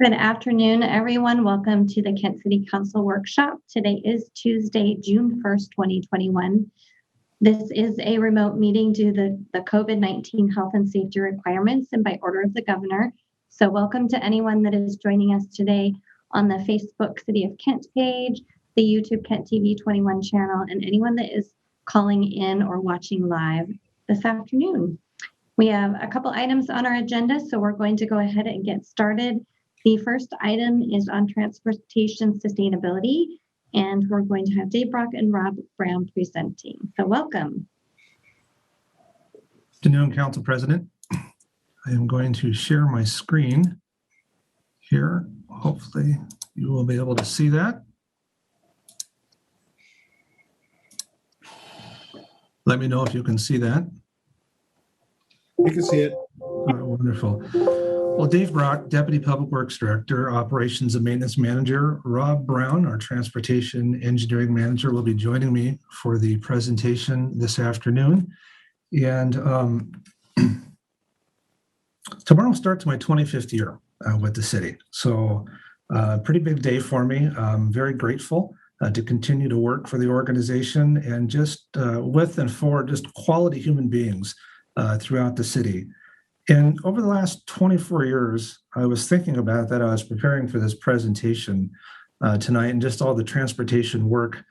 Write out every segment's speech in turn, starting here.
Good afternoon, everyone. Welcome to the Kent City Council Workshop. Today is Tuesday, June 1st, 2021. This is a remote meeting due to the COVID-19 health and safety requirements and by order of the governor. So welcome to anyone that is joining us today on the Facebook City of Kent page, the YouTube Kent TV 21 channel, and anyone that is calling in or watching live this afternoon. We have a couple items on our agenda, so we're going to go ahead and get started. The first item is on transportation sustainability, and we're going to have Dave Brock and Rob Brown presenting. So welcome. Good afternoon, Council President. I am going to share my screen here. Hopefully you will be able to see that. Let me know if you can see that. You can see it. Wonderful. Well, Dave Brock, Deputy Public Works Director, Operations and Maintenance Manager, Rob Brown, our Transportation Engineering Manager, will be joining me for the presentation this afternoon. And tomorrow starts my 25th year with the city. So pretty big day for me. I'm very grateful to continue to work for the organization and just with and for just quality human beings throughout the city. And over the last 24 years, I was thinking about that. I was preparing for this presentation tonight and just all the transportation work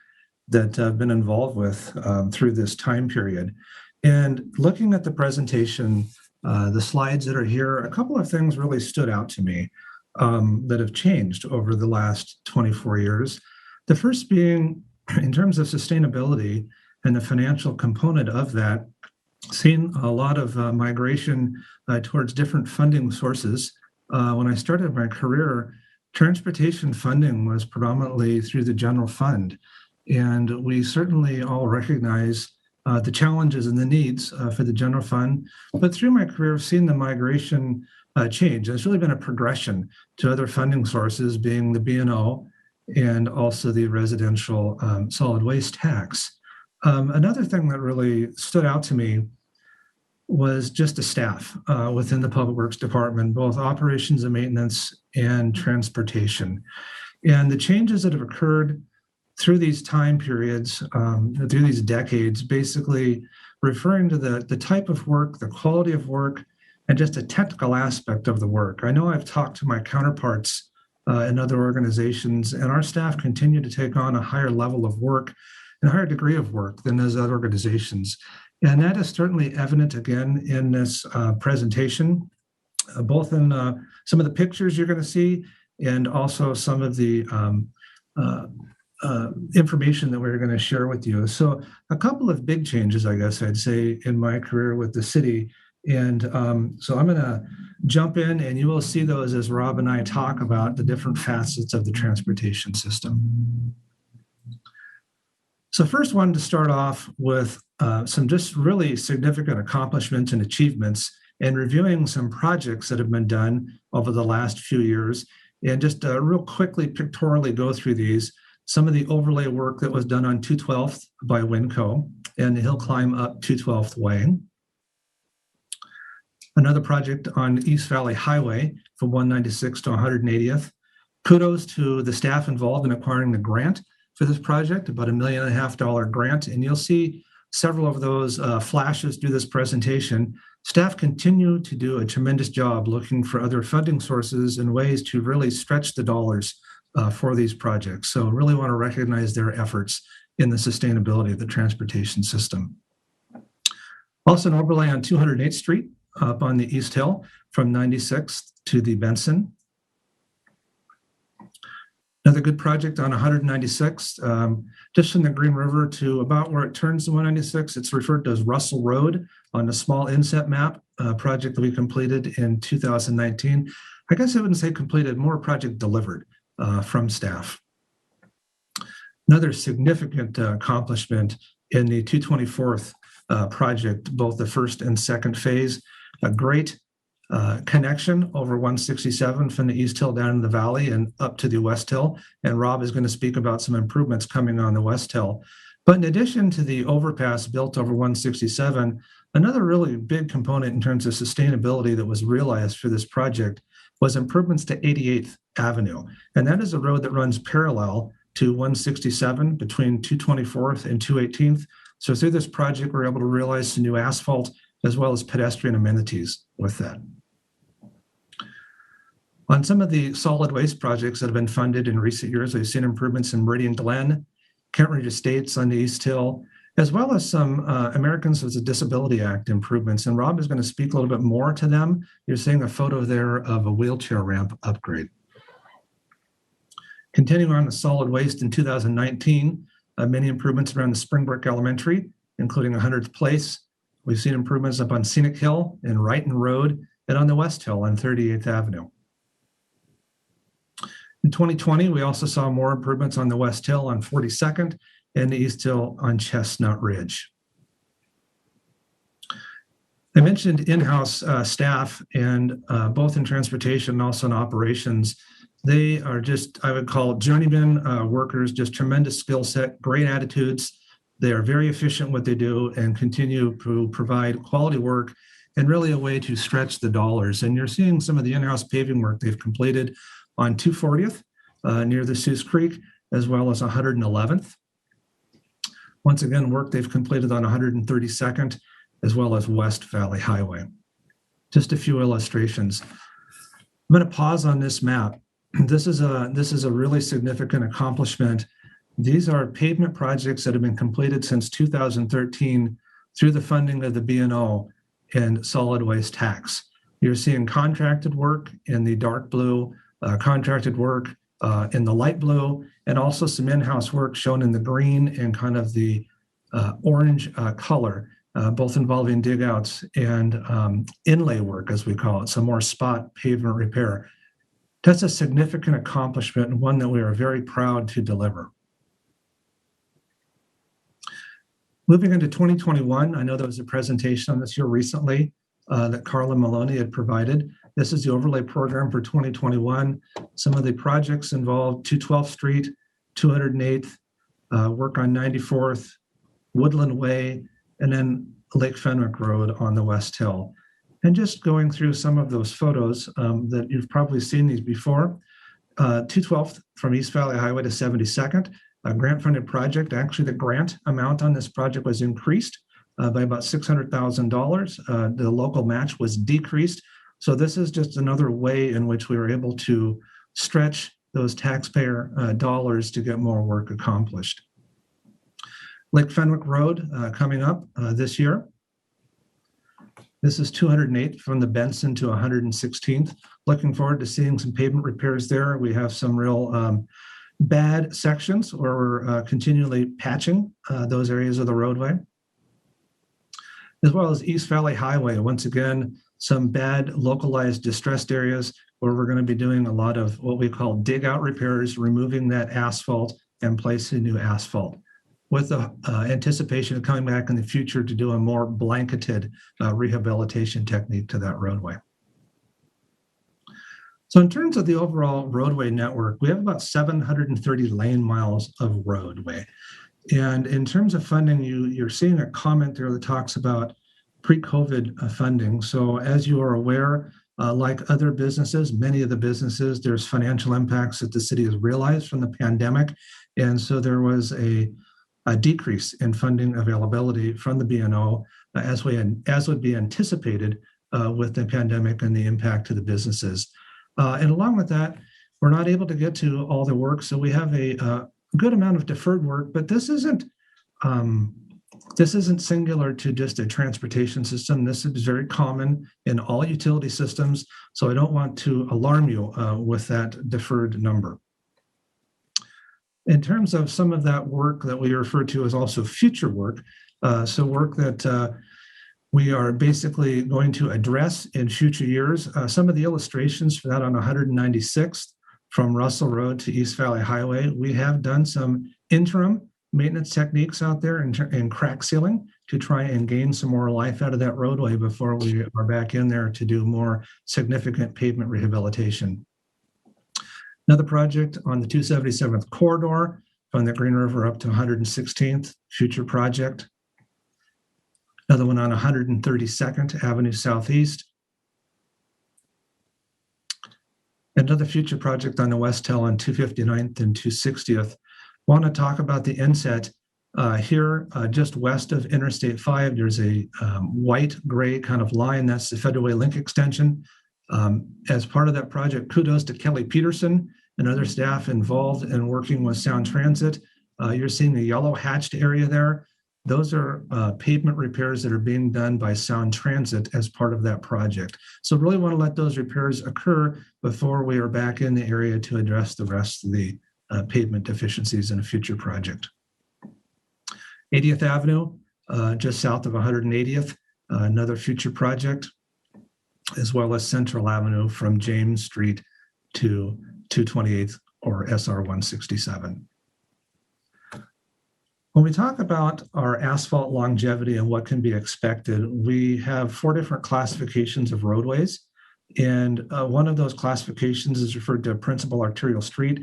that I've been involved with through this time period. And looking at the presentation, the slides that are here, a couple of things really stood out to me that have changed over the last 24 years. The first being in terms of sustainability and the financial component of that, seen a lot of migration towards different funding sources. When I started my career, transportation funding was predominantly through the general fund. And we certainly all recognize the challenges and the needs for the general fund. But through my career, I've seen the migration change. It's really been a progression to other funding sources, being the B&O and also the residential solid waste tax. Another thing that really stood out to me was just the staff within the Public Works Department, both operations and maintenance and transportation. And the changes that have occurred through these time periods, through these decades, basically referring to the type of work, the quality of work, and just a technical aspect of the work. I know I've talked to my counterparts in other organizations, and our staff continue to take on a higher level of work and a higher degree of work than those other organizations. And that is certainly evident again in this presentation, both in some of the pictures you're going to see and also some of the information that we're going to share with you. So a couple of big changes, I guess I'd say, in my career with the city. And so I'm going to jump in and you will see those as Rob and I talk about the different facets of the transportation system. So first wanted to start off with some just really significant accomplishments and achievements and reviewing some projects that have been done over the last few years. And just real quickly pictorially go through these. Some of the overlay work that was done on 212th by Winco and the hill climb up 212th Way. Another project on East Valley Highway from 196 to 180th. Kudos to the staff involved in acquiring the grant for this project, about $1.5 million grant. And you'll see several of those flashes through this presentation. Staff continue to do a tremendous job looking for other funding sources and ways to really stretch the dollars for these projects. So really want to recognize their efforts in the sustainability of the transportation system. Also an overlay on 208th Street up on the East Hill from 96th to the Benson. Another good project on 196th, just from the Green River to about where it turns to 196. It's referred to as Russell Road on a small inset map project that we completed in 2019. I guess I wouldn't say completed, more project delivered from staff. Another significant accomplishment in the 224th project, both the first and second phase, a great connection over 167 from the East Hill down in the valley and up to the West Hill. And Rob is going to speak about some improvements coming on the West Hill. But in addition to the overpass built over 167, another really big component in terms of sustainability that was realized for this project was improvements to 88th Avenue. And that is a road that runs parallel to 167 between 224th and 218th. So through this project, we're able to realize some new asphalt as well as pedestrian amenities with that. On some of the solid waste projects that have been funded in recent years, we've seen improvements in Meridian Glen, Kentridge Estates on the East Hill, as well as some Americans with a Disability Act improvements. And Rob is going to speak a little bit more to them. You're seeing a photo there of a wheelchair ramp upgrade. Continuing on the solid waste in 2019, many improvements around the Springbrook Elementary, including 100th Place. We've seen improvements up on Scenic Hill and Wrighton Road and on the West Hill on 38th Avenue. In 2020, we also saw more improvements on the West Hill on 42nd and the East Hill on Chestnut Ridge. I mentioned in-house staff, and both in transportation and also in operations. They are just, I would call journeyman workers, just tremendous skill set, great attitudes. They are very efficient what they do and continue to provide quality work and really a way to stretch the dollars. And you're seeing some of the in-house paving work they've completed on 240th near the Sioux Creek, as well as 111th. Once again, work they've completed on 132nd, as well as West Valley Highway. Just a few illustrations. I'm going to pause on this map. This is a really significant accomplishment. These are pavement projects that have been completed since 2013 through the funding of the B&O and solid waste tax. You're seeing contracted work in the dark blue, contracted work in the light blue, and also some in-house work shown in the green and kind of the orange color, both involving dig outs and inlay work, as we call it, some more spot pavement repair. That's a significant accomplishment and one that we are very proud to deliver. Moving into 2021, I know there was a presentation on this here recently that Carla Maloney had provided. This is the overlay program for 2021. Some of the projects involved 212th Street, 208th, work on 94th, Woodland Way, and then Lake Fenwick Road on the West Hill. And just going through some of those photos that you've probably seen these before. 212th from East Valley Highway to 72nd, a grant-funded project. Actually, the grant amount on this project was increased by about $600,000. The local match was decreased. So this is just another way in which we were able to stretch those taxpayer dollars to get more work accomplished. Lake Fenwick Road coming up this year. This is 208th from the Benson to 116th. Looking forward to seeing some pavement repairs there. We have some real bad sections where we're continually patching those areas of the roadway. As well as East Valley Highway. Once again, some bad localized distressed areas where we're going to be doing a lot of what we call dig out repairs, removing that asphalt and placing new asphalt, with the anticipation of coming back in the future to do a more blanketed rehabilitation technique to that roadway. So in terms of the overall roadway network, we have about 730 lane miles of roadway. And in terms of funding, you're seeing a comment there that talks about pre-COVID funding. So as you are aware, like other businesses, many of the businesses, there's financial impacts that the city has realized from the pandemic. And so there was a decrease in funding availability from the B&O as would be anticipated with the pandemic and the impact to the businesses. And along with that, we're not able to get to all the work. So we have a good amount of deferred work, but this isn't singular to just a transportation system. This is very common in all utility systems. So I don't want to alarm you with that deferred number. In terms of some of that work that we refer to as also future work, so work that we are basically going to address in future years. Some of the illustrations for that on 196th from Russell Road to East Valley Highway, we have done some interim maintenance techniques out there in crack sealing to try and gain some more life out of that roadway before we are back in there to do more significant pavement rehabilitation. Another project on the 277th corridor from the Green River up to 116th, future project. Another one on 132nd Avenue Southeast. Another future project on the West Hill on 259th and 260th. Want to talk about the inset here just west of Interstate 5. There's a white-gray kind of line. That's the Federal Way Link extension. As part of that project, kudos to Kelly Peterson and other staff involved in working with Sound Transit. You're seeing the yellow hatched area there. Those are pavement repairs that are being done by Sound Transit as part of that project. So really want to let those repairs occur before we are back in the area to address the rest of the pavement deficiencies in a future project. 80th Avenue, just south of 180th, another future project, as well as Central Avenue from James Street to 228th or SR 167. When we talk about our asphalt longevity and what can be expected, we have 4 different classifications of roadways. And one of those classifications is referred to principal arterial street.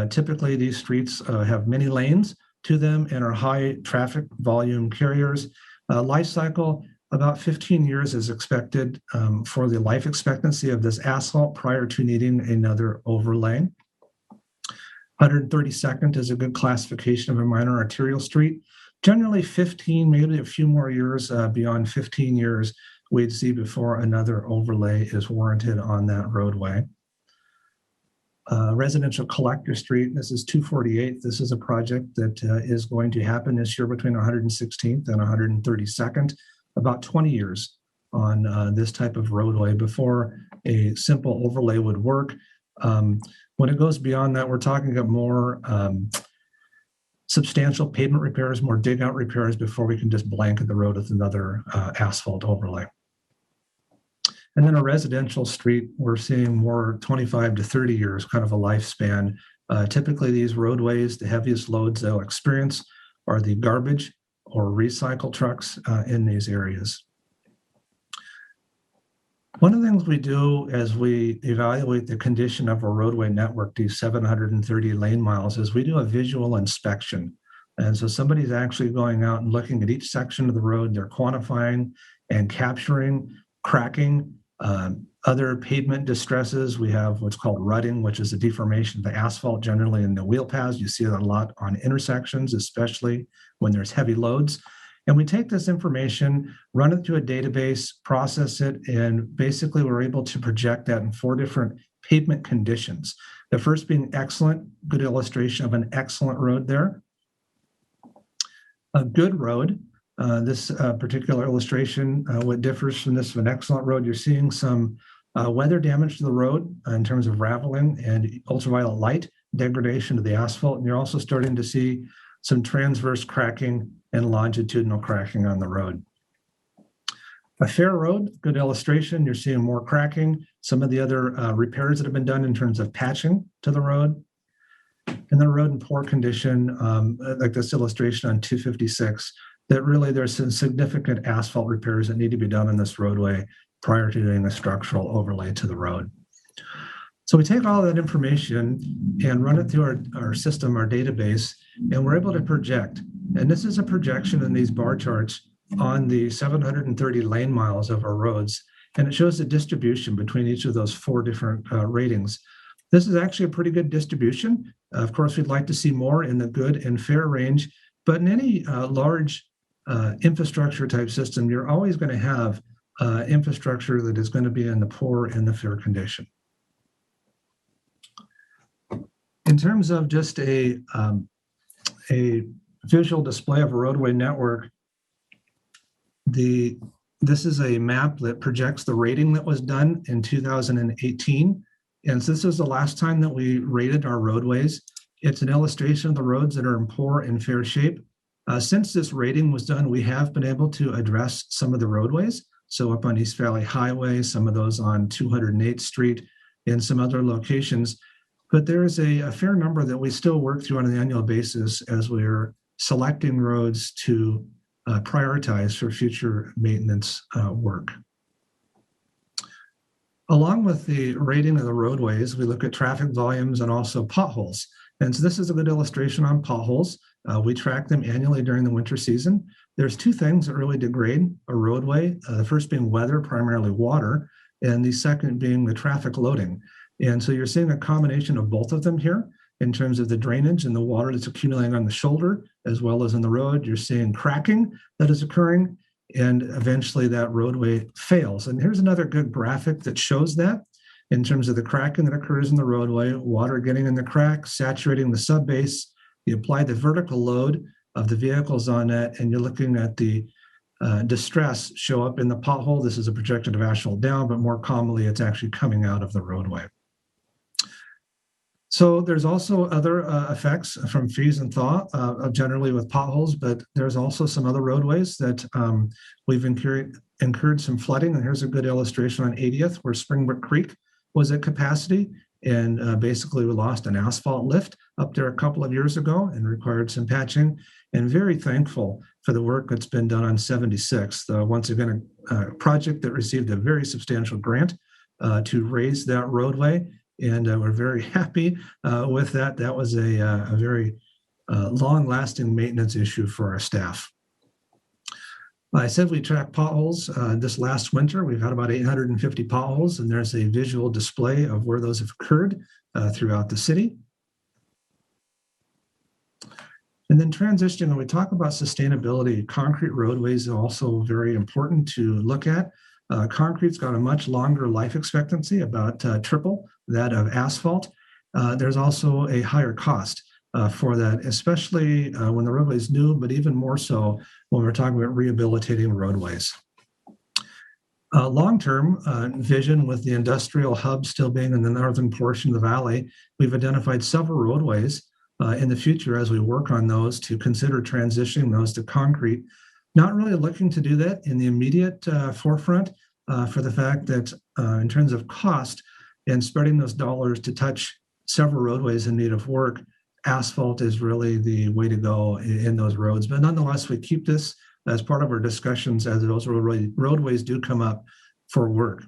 Typically, these streets have many lanes to them and are high traffic volume carriers. Life cycle, about 15 years is expected for the life expectancy of this asphalt prior to needing another overlay. 132nd is a good classification of a minor arterial street. Generally 15, maybe a few more years beyond 15 years, we'd see before another overlay is warranted on that roadway. Residential Collector Street, this is 248. This is a project that is going to happen this year between 116th and 132nd, about 20 years on this type of roadway before a simple overlay would work. When it goes beyond that, we're talking about more substantial pavement repairs, more dig out repairs before we can just blanket the road with another asphalt overlay. And then a residential street, we're seeing more 25 to 30 years, kind of a lifespan. Typically these roadways, the heaviest loads they'll experience are the garbage or recycle trucks in these areas. One of the things we do as we evaluate the condition of our roadway network, these 730 lane miles, is we do a visual inspection. And so somebody's actually going out and looking at each section of the road. They're quantifying and capturing cracking, other pavement distresses. We have what's called rutting, which is a deformation of the asphalt generally in the wheel paths. You see that a lot on intersections, especially when there's heavy loads. And we take this information, run it through a database, process it, and basically we're able to project that in 4 different pavement conditions. The first being excellent, good illustration of an excellent road there. A good road, this particular illustration, what differs from this of an excellent road, you're seeing some weather damage to the road in terms of raveling and ultraviolet light degradation of the asphalt. And you're also starting to see some transverse cracking and longitudinal cracking on the road. A fair road, good illustration. You're seeing more cracking, some of the other repairs that have been done in terms of patching to the road. And the road in poor condition, like this illustration on 256, that really there's some significant asphalt repairs that need to be done on this roadway prior to doing a structural overlay to the road. So we take all of that information and run it through our system, our database, and we're able to project. And this is a projection in these bar charts on the 730 lane miles of our roads. And it shows the distribution between each of those 4 different ratings. This is actually a pretty good distribution. Of course, we'd like to see more in the good and fair range, but in any large infrastructure type system, you're always going to have infrastructure that is going to be in the poor and the fair condition. In terms of just a visual display of a roadway network, this is a map that projects the rating that was done in 2018. And so this is the last time that we rated our roadways. It's an illustration of the roads that are in poor and fair shape. Since this rating was done, we have been able to address some of the roadways. So up on East Valley Highway, some of those on 208th Street, and some other locations. But there is a fair number that we still work through on an annual basis as we're selecting roads to prioritize for future maintenance work. Along with the rating of the roadways, we look at traffic volumes and also potholes. And so this is a good illustration on potholes. We track them annually during the winter season. There's 2 things that really degrade a roadway. The first being weather, primarily water, and the second being the traffic loading. And so you're seeing a combination of both of them here in terms of the drainage and the water that's accumulating on the shoulder, as well as in the road. You're seeing cracking that is occurring, and eventually that roadway fails. And here's another good graphic that shows that in terms of the cracking that occurs in the roadway, water getting in the crack, saturating the subbase. You apply the vertical load of the vehicles on that, and you're looking at the distress show up in the pothole. This is a projection of asphalt down, but more commonly, it's actually coming out of the roadway. So there's also other effects from freeze and thaw, generally with potholes, but there's also some other roadways that we've incurred some flooding. And here's a good illustration on 80th, where Springbrook Creek was at capacity. And basically we lost an asphalt lift up there a couple of years ago and required some patching. And very thankful for the work that's been done on 76th. Once again, a project that received a very substantial grant to raise that roadway. And we're very happy with that. That was a very long-lasting maintenance issue for our staff. I said we track potholes. This last winter, we've had about 850 potholes, and there's a visual display of where those have occurred throughout the city. And then transitioning, when we talk about sustainability, concrete roadways are also very important to look at. Concrete's got a much longer life expectancy, about triple that of asphalt. There's also a higher cost for that, especially when the roadway is new, but even more so when we're talking about rehabilitating roadways. Long-term vision, with the industrial hub still being in the northern portion of the valley, we've identified several roadways in the future as we work on those to consider transitioning those to concrete. Not really looking to do that in the immediate forefront for the fact that in terms of cost and spreading those dollars to touch several roadways in need of work, asphalt is really the way to go in those roads. But nonetheless, we keep this as part of our discussions as those roadways do come up for work.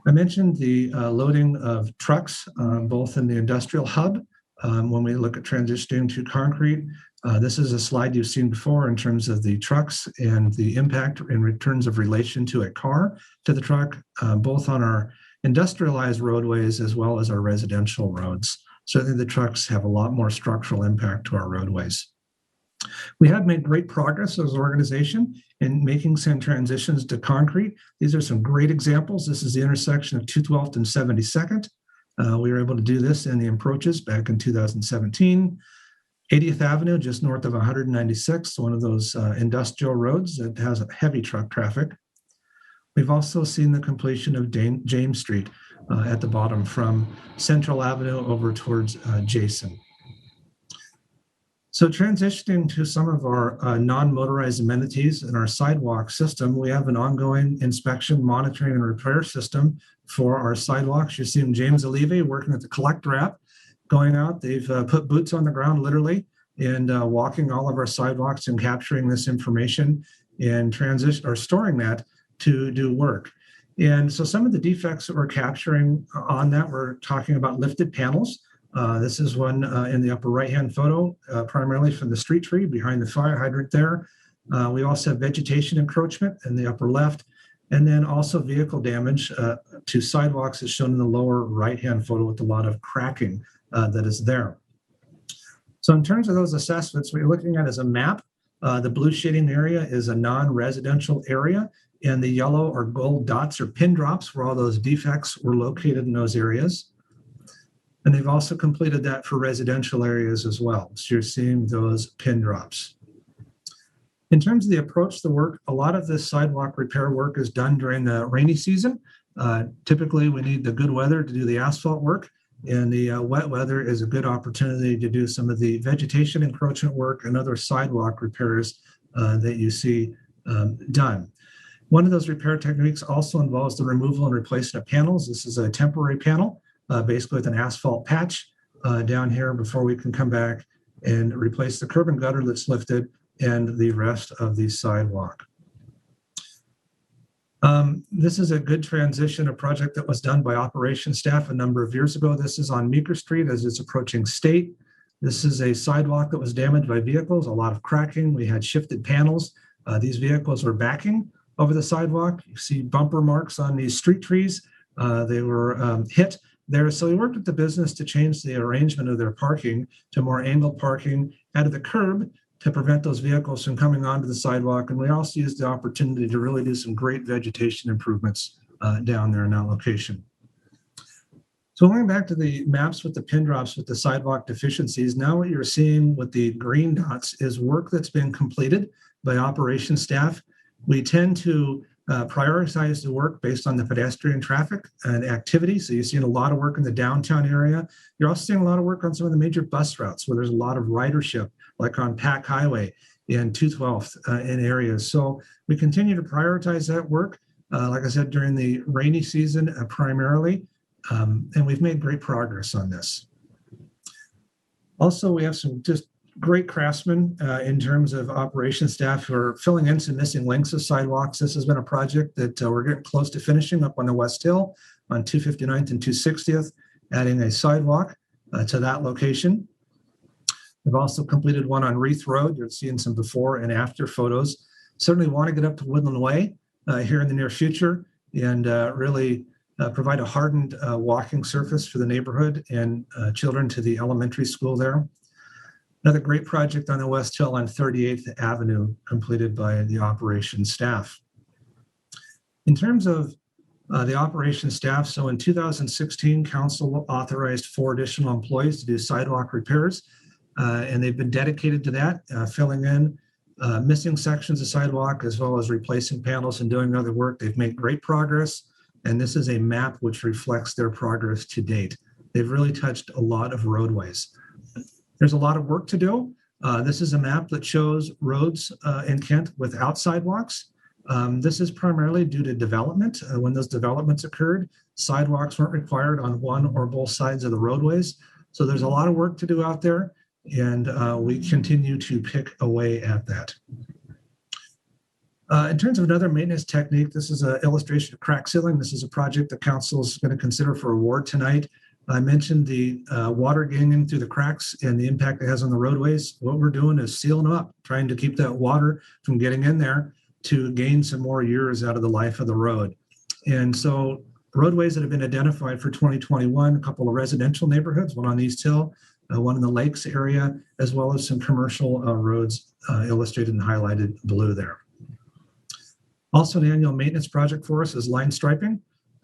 I mentioned the loading of trucks, both in the industrial hub. When we look at transitioning to concrete, this is a slide you've seen before in terms of the trucks and the impact in terms of relation to a car to the truck, both on our industrialized roadways as well as our residential roads. Certainly the trucks have a lot more structural impact to our roadways. We have made great progress as an organization in making some transitions to concrete. These are some great examples. This is the intersection of 212th and 72nd. We were able to do this in the approaches back in 2017. 80th Avenue, just north of 196th, one of those industrial roads that has heavy truck traffic. We've also seen the completion of James Street at the bottom from Central Avenue over towards Jason. So transitioning to some of our non-motorized amenities in our sidewalk system, we have an ongoing inspection, monitoring, and repair system for our sidewalks. You're seeing James Olive working at the collector app, going out. They've put boots on the ground, literally, and walking all of our sidewalks and capturing this information and storing that to do work. And so some of the defects that we're capturing on that, we're talking about lifted panels. This is one in the upper right-hand photo, primarily from the street tree behind the fire hydrant there. We also have vegetation encroachment in the upper left, and then also vehicle damage to sidewalks is shown in the lower right-hand photo with a lot of cracking that is there. So in terms of those assessments, what you're looking at is a map. The blue shading area is a non-residential area, and the yellow or gold dots or pin drops where all those defects were located in those areas. And they've also completed that for residential areas as well. So you're seeing those pin drops. In terms of the approach to the work, a lot of this sidewalk repair work is done during the rainy season. Typically, we need the good weather to do the asphalt work, and the wet weather is a good opportunity to do some of the vegetation encroachment work and other sidewalk repairs that you see done. One of those repair techniques also involves the removal and replacement of panels. This is a temporary panel, basically with an asphalt patch down here before we can come back and replace the curb and gutter that's lifted and the rest of the sidewalk. This is a good transition, a project that was done by operations staff a number of years ago. This is on Meeker Street as it's approaching State. This is a sidewalk that was damaged by vehicles, a lot of cracking. We had shifted panels. These vehicles were backing over the sidewalk. You see bumper marks on these street trees They were hit there. So we worked with the business to change the arrangement of their parking to more angled parking out of the curb to prevent those vehicles from coming onto the sidewalk. And we also used the opportunity to really do some great vegetation improvements down there in that location. So going back to the maps with the pin drops with the sidewalk deficiencies, now what you're seeing with the green dots is work that's been completed by operations staff. We tend to prioritize the work based on the pedestrian traffic and activity. So you're seeing a lot of work in the downtown area. You're also seeing a lot of work on some of the major bus routes where there's a lot of ridership, like on Pack Highway and 212th in areas. So we continue to prioritize that work, like I said, during the rainy season primarily. And we've made great progress on this. Also, we have some just great craftsmen in terms of operations staff who are filling in some missing links of sidewalks. This has been a project that we're getting close to finishing up on the West Hill on 259th and 260th, adding a sidewalk to that location. We've also completed one on Reith Road. You're seeing some before and after photos. Certainly want to get up to Woodland Way here in the near future and really provide a hardened walking surface for the neighborhood and children to the elementary school there. Another great project on the West Hill on 38th Avenue, completed by the operations staff. In terms of the operations staff, so in 2016, council authorized 4 additional employees to do sidewalk repairs, and they've been dedicated to that, filling in missing sections of sidewalk as well as replacing panels and doing other work. They've made great progress, and this is a map which reflects their progress to date. They've really touched a lot of roadways. There's a lot of work to do. This is a map that shows roads in Kent without sidewalks. This is primarily due to development. When those developments occurred, sidewalks weren't required on one or both sides of the roadways. So there's a lot of work to do out there, and we continue to pick away at that. In terms of another maintenance technique, this is an illustration of crack sealing. This is a project the council is going to consider for award tonight. I mentioned the water getting in through the cracks and the impact it has on the roadways. What we're doing is sealing them up, trying to keep that water from getting in there to gain some more years out of the life of the road. And so roadways that have been identified for 2021, a couple of residential neighborhoods, one on East Hill, one in the Lakes area, as well as some commercial roads illustrated and highlighted blue there. Also, an annual maintenance project for us is line striping.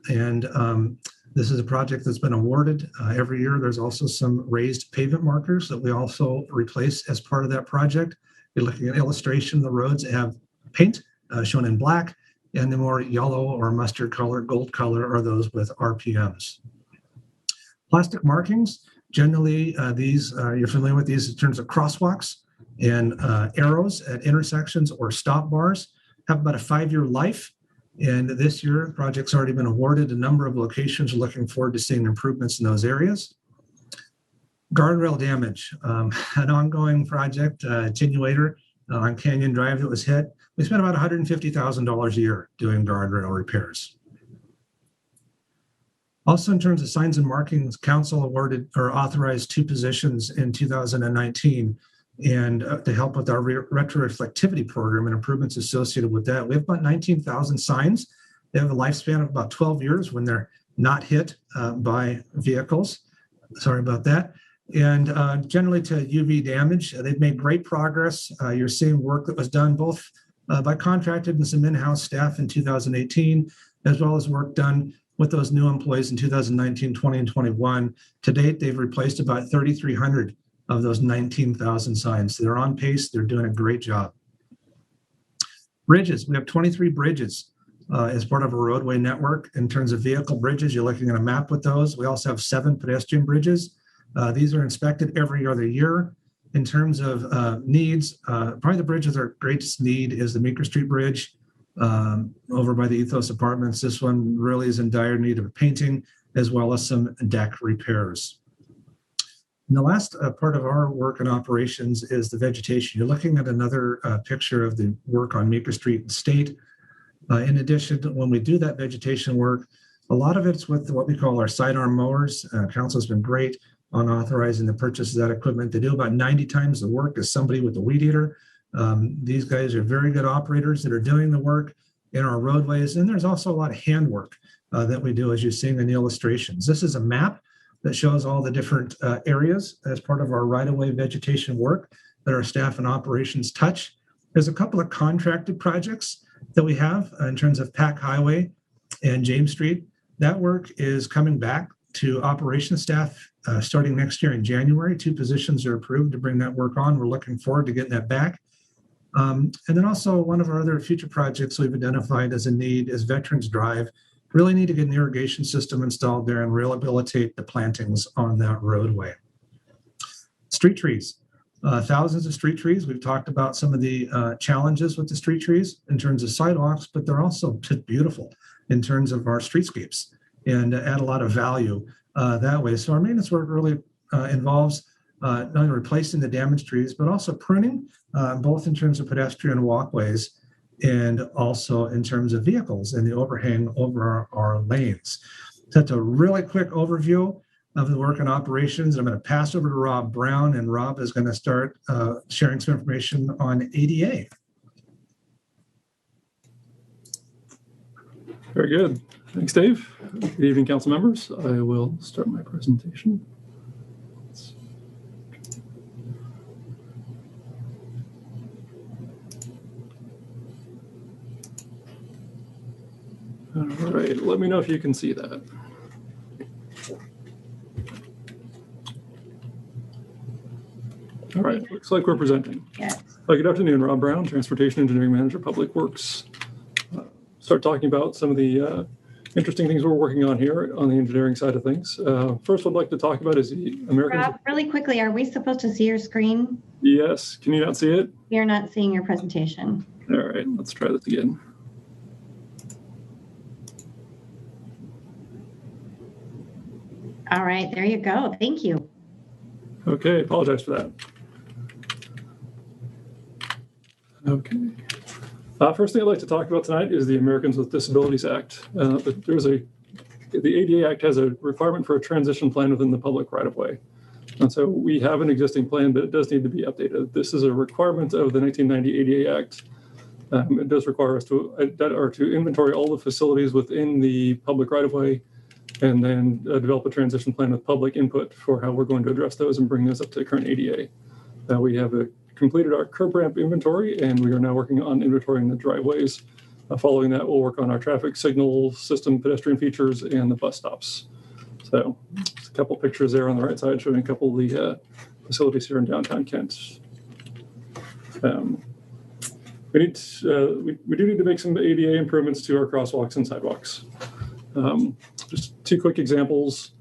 And this is a project that's been awarded every year. There's also some raised pavement markers that we also replace as part of that project. You're looking at illustration. The roads have paint shown in black, and the more yellow or mustard color, gold color are those with RPMs. Plastic markings, generally these, you're familiar with these in terms of crosswalks and arrows at intersections or stop bars, have about a 5-year life. And this year, the project's already been awarded. A number of locations are looking forward to seeing improvements in those areas. Guardrail damage, an ongoing project, attenuator on Canyon Drive that was hit. We spent about $150,000 a year doing guardrail repairs. Also, in terms of signs and markings, council awarded or authorized 2 positions in 2019. And to help with our retroreflectivity program and improvements associated with that. We have about 19,000 signs. They have a lifespan of about 12 years when they're not hit by vehicles. Sorry about that. And generally to UV damage, they've made great progress. You're seeing work that was done both by contracted and some in-house staff in 2018, as well as work done with those new employees in 2019, 20, and 21. To date, they've replaced about 3,300 of those 19,000 signs. They're on pace. They're doing a great job. Bridges. We have 23 bridges as part of a roadway network. In terms of vehicle bridges, you're looking at a map with those. We also have 7 pedestrian bridges. These are inspected every other year. In terms of needs, probably the bridge with our greatest need is the Meeker St Bridge over by the Ethos Apartments. This one really is in dire need of painting, as well as some deck repairs. And the last part of our work and operations is the vegetation. You're looking at another picture of the work on Meeker Street and State. In addition, when we do that vegetation work, a lot of it's with what we call our sidearm mowers. Council's been great on authorizing the purchase of that equipment. They do about 90 times the work as somebody with a weed eater. These guys are very good operators that are doing the work in our roadways. And there's also a lot of handwork that we do, as you're seeing in the illustrations. This is a map that shows all the different areas as part of our right-of-way vegetation work that our staff and operations touch. There's a couple of contracted projects that we have in terms of Pack Highway and James Street. That work is coming back to operations staff starting next year in January. 2 positions are approved to bring that work on. We're looking forward to getting that back. And then also one of our other future projects we've identified as a need is Veterans Drive. Really need to get an irrigation system installed there and rehabilitate the plantings on that roadway. Street trees. Thousands of street trees. We've talked about some of the challenges with the street trees in terms of sidewalks, but they're also beautiful in terms of our streetscapes and add a lot of value that way. So our maintenance work really involves not only replacing the damaged trees, but also pruning, both in terms of pedestrian walkways and also in terms of vehicles and the overhang over our lanes. So that's a really quick overview of the work and operations. I'm going to pass over to Rob Brown, and Rob is going to start sharing some information on ADA. Very good. Thanks, Dave. Good evening, council members. I will start my presentation. All right, let me know if you can see that. All right, looks like we're presenting. Yes. Good afternoon, Rob Brown, Transportation Engineering Manager, Public Works. Start talking about some of the interesting things we're working on here on the engineering side of things. First, I'd like to talk about is the Americans. Rob, really quickly, are we supposed to see your screen? Yes, can you not see it? We are not seeing your presentation. All right, let's try this again. All right, there you go. Thank you. Okay, apologize for that. Okay. First thing I'd like to talk about tonight is the Americans with Disabilities Act. The ADA Act has a requirement for a transition plan within the public right-of-way. And so we have an existing plan, but it does need to be updated. This is a requirement of the 1990 ADA Act. It does require us to inventory all the facilities within the public right-of-way and then develop a transition plan with public input for how we're going to address those and bring those up to current ADA. We have completed our curb ramp inventory, and we are now working on inventorying the driveways. Following that, we'll work on our traffic signal system, pedestrian features, and the bus stops. So there's a couple pictures there on the right side showing a couple of the facilities here in downtown Kent. We do need to make some ADA improvements to our crosswalks and sidewalks. Just 2 quick examples.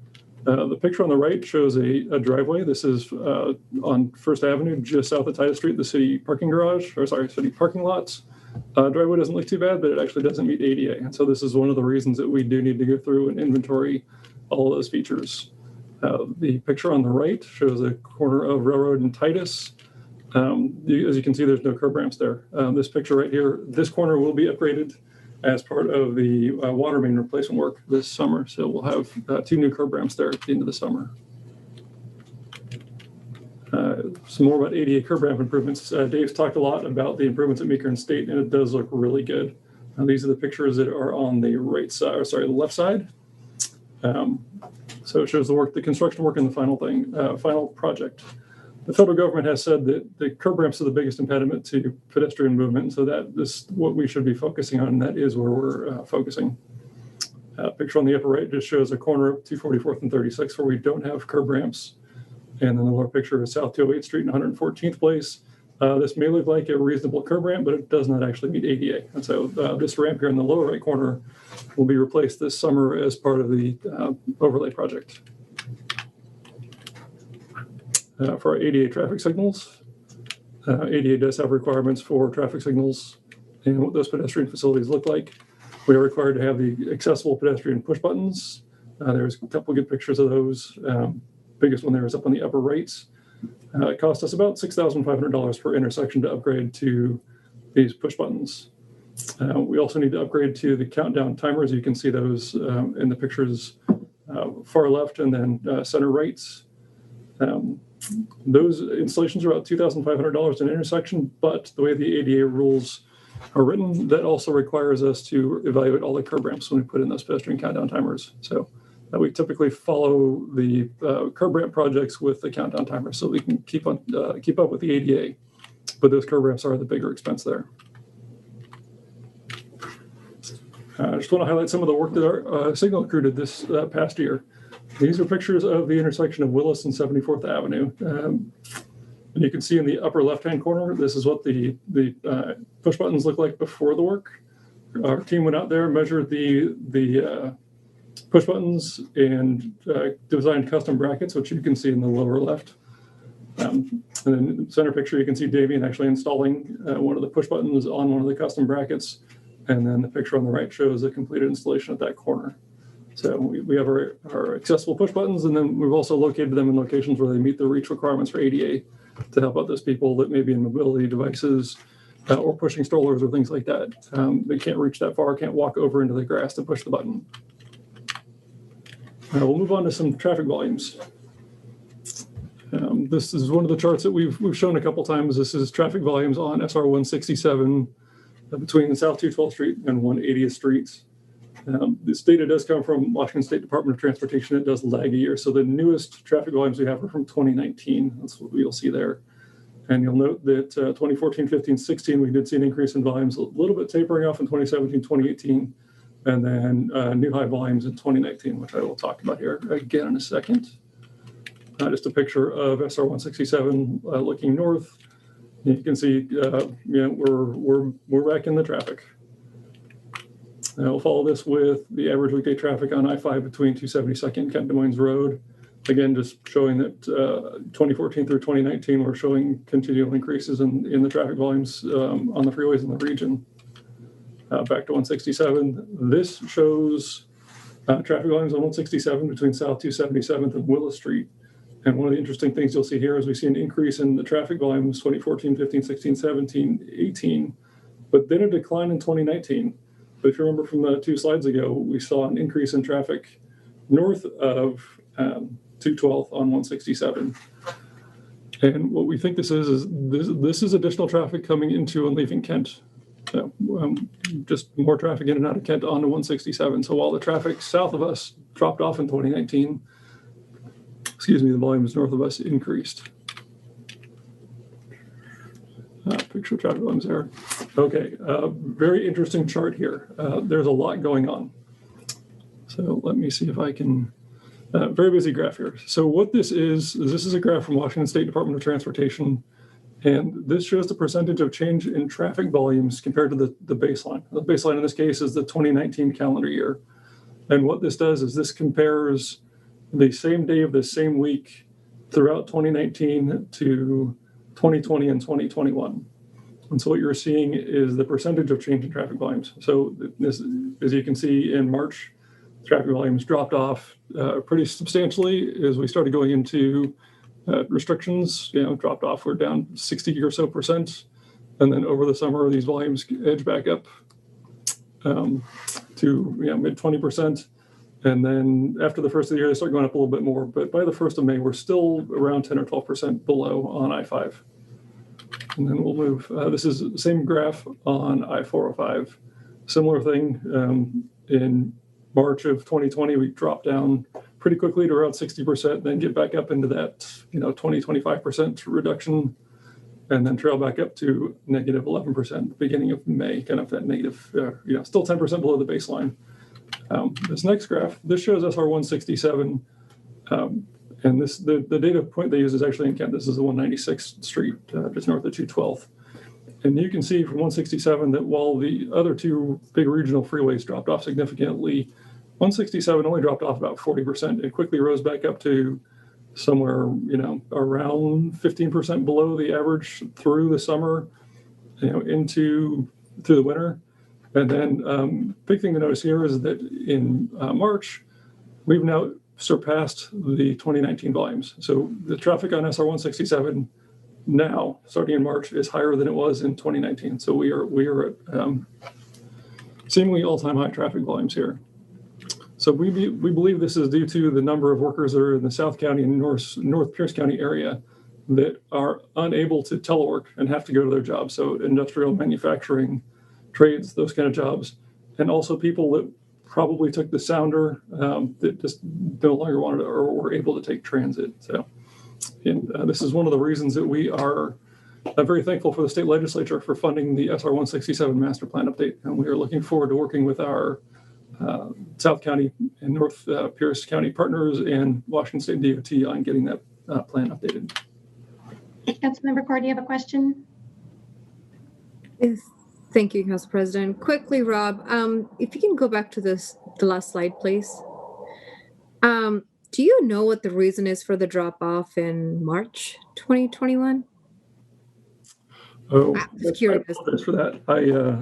The picture on the right shows a driveway. This is on First Avenue, just south of Titus Street, the city parking lots. Driveway doesn't look too bad, but it actually doesn't meet ADA. And so this is one of the reasons that we do need to go through and inventory all of those features. The picture on the right shows a corner of Railroad and Titus. As you can see, there's no curb ramps there. This picture right here, this corner will be upgraded as part of the water main replacement work this summer. So we'll have 2 new curb ramps there at the end of the summer. Some more about ADA curb ramp improvements. Dave's talked a lot about the improvements at Meeker State, and it does look really good. These are the pictures that are on the right side, or sorry, the left side. So it shows the construction work and the final project. The federal government has said that the curb ramps are the biggest impediment to pedestrian movement, so that is what we should be focusing on, and that is where we're focusing. Picture on the upper right just shows a corner of 244th and 36th where we don't have curb ramps. And then the lower picture is South 208th Street and 114th Place. This may look like a reasonable curb ramp, but it does not actually meet ADA. And so this ramp here in the lower right corner will be replaced this summer as part of the overlay project. For our ADA traffic signals, ADA does have requirements for traffic signals and what those pedestrian facilities look like. We are required to have the accessible pedestrian push buttons. There's a couple of good pictures of those. Biggest one there is up on the upper right. It cost us about $6,500 per intersection to upgrade to these push buttons. We also need to upgrade to the countdown timers. You can see those in the pictures far left and then center right. Those installations are about $2,500 an intersection, but the way the ADA rules are written, that also requires us to evaluate all the curb ramps when we put in those pedestrian countdown timers. So we typically follow the curb ramp projects with the countdown timers so we can keep up with the ADA. But those curb ramps are the bigger expense there. I just want to highlight some of the work that our signal crew did this past year. These are pictures of the intersection of Willis and 74th Avenue. And you can see in the upper left-hand corner, this is what the push buttons look like before the work. Our team went out there, measured the push buttons, and designed custom brackets, which you can see in the lower left. And then in the center picture, you can see Davian actually installing one of the push buttons on one of the custom brackets. And then the picture on the right shows the completed installation at that corner. So we have our accessible push buttons, and then we've also located them in locations where they meet the reach requirements for ADA to help out those people that may be in mobility devices or pushing strollers or things like that. They can't reach that far, can't walk over into the grass to push the button. We'll move on to some traffic volumes. This is one of the charts that we've shown a couple times. This is traffic volumes on SR 167 between South 212th Street and 180th Street. This data does come from Washington State Department of Transportation. It does lag a year. So the newest traffic volumes we have are from 2019. That's what you'll see there. And you'll note that 2014, 15, 16, we did see an increase in volumes, a little bit tapering off in 2017, 2018, and then new high volumes in 2019, which I will talk about here again in a second. Just a picture of SR 167 looking north. You can see, we're back in the traffic. We'll follow this with the average weekday traffic on I-5 between 272nd and Kent Des Moines Road. Again, just showing that 2014 through 2019, we're showing continual increases in the traffic volumes on the freeways in the region. Back to 167. This shows traffic volumes on 167 between South 277th and Willis Street. And one of the interesting things you'll see here is we see an increase in the traffic volumes 2014, 15, 16, 17, 18, but then a decline in 2019. But if you remember from the 2 slides ago, we saw an increase in traffic north of 212th on 167. And what we think this is this is additional traffic coming into and leaving Kent. So, just more traffic in and out of Kent onto 167. So while the traffic south of us dropped off in 2019, the volumes north of us increased. Picture of traffic volumes there. Okay, very interesting chart here. There's a lot going on. So let me see if I can, very busy graph here. So what this is a graph from Washington State Department of Transportation, and this shows the percentage of change in traffic volumes compared to the baseline. The baseline in this case is the 2019 calendar year. And what this does is this compares the same day of the same week throughout 2019 to 2020 and 2021. And so what you're seeing is the percentage of change in traffic volumes. So this, as you can see in March, traffic volumes dropped off pretty substantially as we started going into restrictions, dropped off. We're down 60 or so percent. And then over the summer, these volumes edge back up to mid 20%. And then after the first of the year, they start going up a little bit more. But by the 1st of May, we're still around 10 or 12% below on I-5. And then we'll move. This is the same graph on I-405. Similar thing. In March of 2020, we dropped down pretty quickly to around 60%, then get back up into that 20-25% reduction, and then trail back up to negative 11% beginning of May, kind of that negative, still 10% below the baseline. This next graph, this shows SR 167, and this the data point they use is actually in Kent. This is the 196th Street, just north of 212th. And you can see from 167 that while the other 2 big regional freeways dropped off significantly, 167 only dropped off about 40%. It quickly rose back up to somewhere, around 15% below the average through the summer, through the winter. And then big thing to notice here is that in March, we've now surpassed the 2019 volumes. So the traffic on SR 167 now, starting in March, is higher than it was in 2019. So we are at seemingly all-time high traffic volumes here. So we believe this is due to the number of workers that are in the South County and North Pierce County area that are unable to telework and have to go to their jobs. So industrial manufacturing, trades, those kind of jobs, and also people that probably took the sounder that just no longer wanted or were able to take transit. So, and this is one of the reasons that we are very thankful for the state legislature for funding the SR 167 master plan update. And we are looking forward to working with our South County and North Pierce County partners and Washington State DOT on getting that plan updated. Councilmember Core, do you have a question? Yes. Thank you, Council President. Quickly, Rob, if you can go back to the last slide, please. Do you know what the reason is for the drop-off in March 2021? Oh, I was curious. I apologize for that.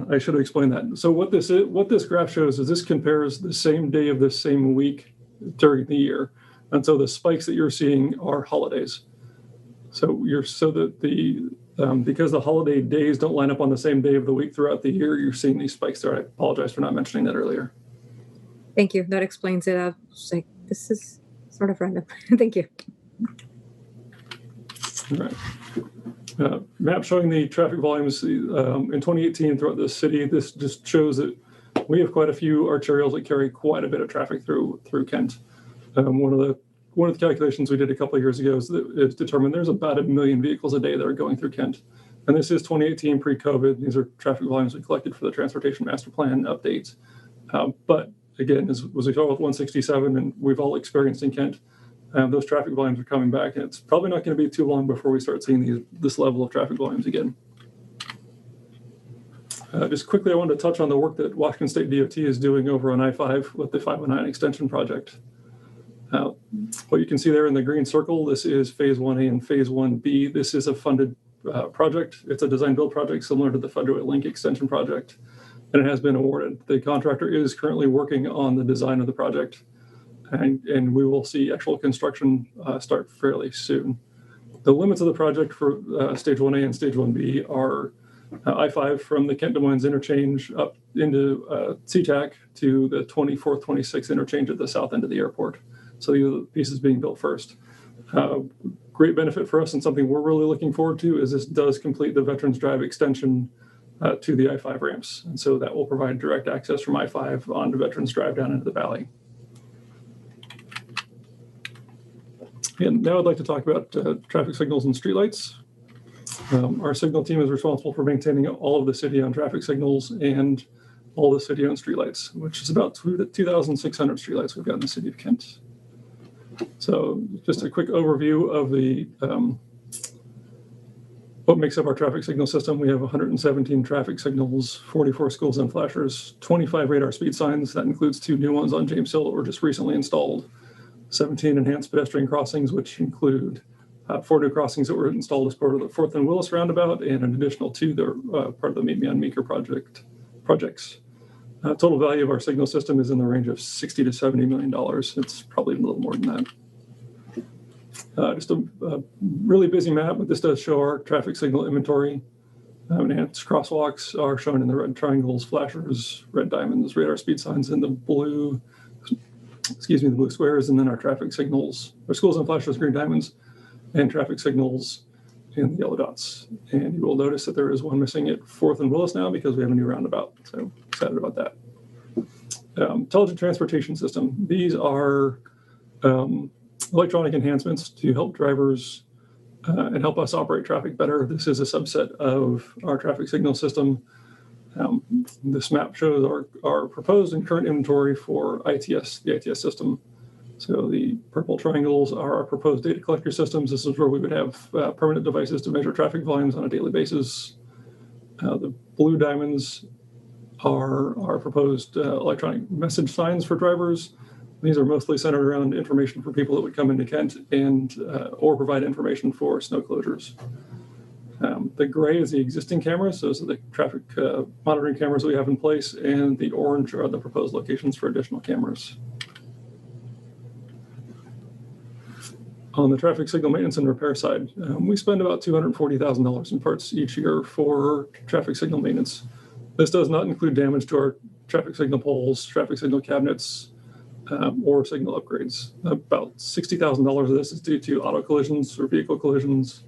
I should have explained that. So what this graph shows is this compares the same day of the same week during the year, and so the spikes that you're seeing are holidays. So because the holiday days don't line up on the same day of the week throughout the year, you're seeing these spikes there. I apologize for not mentioning that earlier. Thank you. That explains it. I was like, this is sort of random. Thank you. All right. Map showing the traffic volumes in 2018 throughout the city. This just shows that we have quite a few arterials that carry quite a bit of traffic through Kent. One of the calculations we did a couple of years ago is determined there's about 1 million vehicles a day that are going through Kent. And this is 2018 pre-COVID. These are traffic volumes we collected for the Transportation Master Plan updates. But again, as we saw with 167, and we've all experienced in Kent, those traffic volumes are coming back. And it's probably not going to be too long before we start seeing this level of traffic volumes again. Just quickly, I wanted to touch on the work that Washington State DOT is doing over on I-5 with the 509 extension project. What you can see there in the green circle, this is phase 1A and phase 1B. This is a funded project. It's a design build project similar to the Federal Link extension project, and it has been awarded. The contractor is currently working on the design of the project, and we will see actual construction start fairly soon. The limits of the project for stage 1A and stage 1B are I-5 from the Kent Des Moines interchange up into SeaTac to the 24th, 26th interchange at the south end of the airport. So these are the pieces being built first. Great benefit for us and something we're really looking forward to is this does complete the Veterans Drive extension to the I-5 ramps. And so that will provide direct access from I-5 onto Veterans Drive down into the valley. And now I'd like to talk about traffic signals and streetlights. Our signal team is responsible for maintaining all of the city-owned traffic signals and all the city-owned streetlights, which is about 2,600 streetlights we've got in the city of Kent. So just a quick overview of the what makes up our traffic signal system. We have 117 traffic signals, 44 school zone flashers, 25 radar speed signs. That includes 2 new ones on James Hill that were just recently installed, 17 enhanced pedestrian crossings, which include 4 new crossings that were installed as part of the 4th and Willis roundabout, and an additional 2 that are part of the Meet Me on Meeker projects. Total value of our signal system is in the range of $60 to $70 million. It's probably a little more than that. Just a really busy map, but this does show our traffic signal inventory. Enhanced crosswalks are shown in the red triangles, flashers, red diamonds, radar speed signs in the blue squares, and then our traffic signals, our schools and flashers, green diamonds, and traffic signals in the yellow dots. And you will notice that there is one missing at 4th and Willis now because we have a new roundabout. So excited about that. Intelligent transportation system. These are electronic enhancements to help drivers and help us operate traffic better. This is a subset of our traffic signal system. This map shows our proposed and current inventory for ITS, the ITS system. So the purple triangles are our proposed data collector systems. This is where we would have permanent devices to measure traffic volumes on a daily basis. The blue diamonds are our proposed electronic message signs for drivers. These are mostly centered around information for people that would come into Kent and or provide information for snow closures. The gray is the existing cameras. Those are the traffic monitoring cameras we have in place, and the orange are the proposed locations for additional cameras. On the traffic signal maintenance and repair side, we spend about $240,000 in parts each year for traffic signal maintenance. This does not include damage to our traffic signal poles, traffic signal cabinets, or signal upgrades. About $60,000 of this is due to auto collisions or vehicle collisions,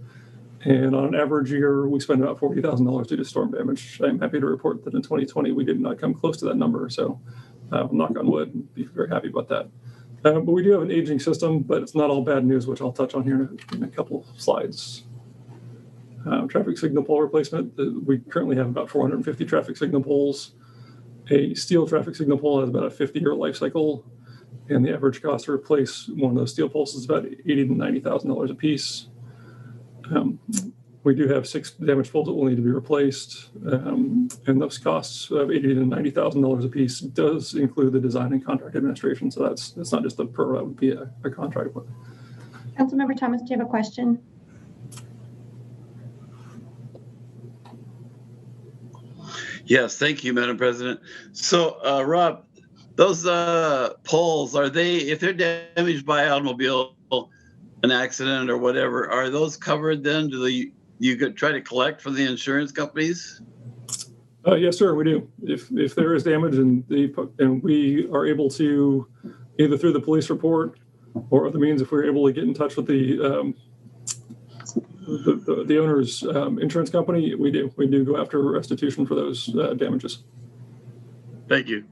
And on an average year, we spend about $40,000 due to storm damage. I'm happy to report that in 2020, we did not come close to that number. So knock on wood, be very happy about that. But we do have an aging system, but it's not all bad news, which I'll touch on here in a couple of slides. Traffic signal pole replacement. We currently have about 450 traffic signal poles. A steel traffic signal pole has about a 50-year life cycle, and the average cost to replace one of those steel poles is about $80,000 to $90,000 a piece. We do have 6 damaged poles that will need to be replaced, and those costs of $80,000 to $90,000 a piece does include the design and contract administration. So that's not just a per, that would be a contract. Councilmember Thomas, do you have a question? Yes, thank you, Madam President. So, Rob, those poles, are they, if they're damaged by automobile, an accident or whatever, are those covered then? Do you could try to collect from the insurance companies? Yes, sir, we do. If there is damage and we are able to, either through the police report or other means, if we're able to get in touch with the owner's insurance company, we do go after restitution for those damages. Thank you.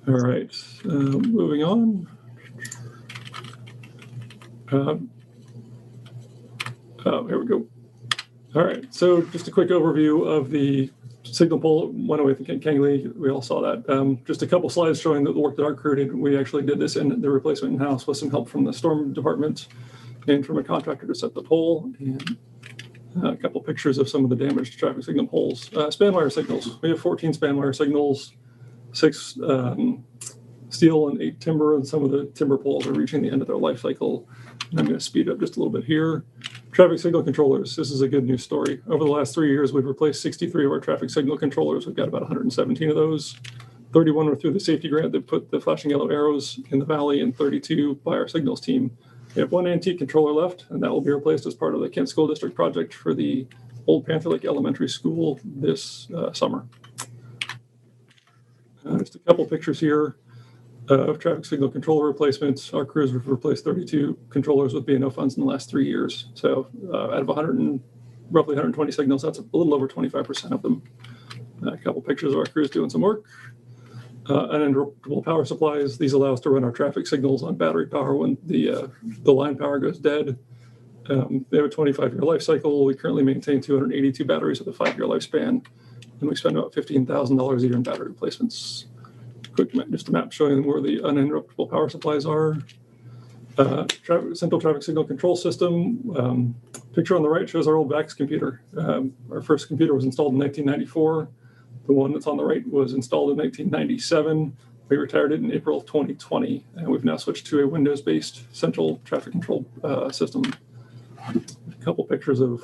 All right, moving on. Here we go. All right, so just a quick overview of the signal pole 108 in Kangley. We all saw that. Just a couple slides showing the work that our crew did. We actually did this in the replacement in-house with some help from the storm department and from a contractor to set the pole, and a couple pictures of some of the damaged traffic signal poles. Span wire signals. We have 14 span wire signals, 6 steel and 8 timber, and some of the timber poles are reaching the end of their life cycle. And I'm going to speed up just a little bit here. Traffic signal controllers. This is a good news story. Over the last 3 years, we've replaced 63 of our traffic signal controllers. We've got about 117 of those. 31 were through the safety grant that put the flashing yellow arrows in the valley, and 32 by our signals team. We have 1 antique controller left, and that will be replaced as part of the Kent School District project for the Old Panther Lake Elementary School this summer. Just a couple pictures here of traffic signal controller replacements. Our crews have replaced 32 controllers with B&O funds in the last 3 years. So out of roughly 120 signals, that's a little over 25% of them. A couple pictures of our crews doing some work. Uninterruptible power supplies. These allow us to run our traffic signals on battery power when the line power goes dead. They have a 25-year life cycle. We currently maintain 282 batteries with a 5-year lifespan, and we spend about $15,000 a year in battery replacements. Just a map showing where the uninterruptible power supplies are. Central traffic signal control system. Picture on the right shows our old VAX computer. Our first computer was installed in 1994. The one that's on the right was installed in 1997. We retired it in April of 2020, and we've now switched to a Windows-based central traffic control system. A couple pictures of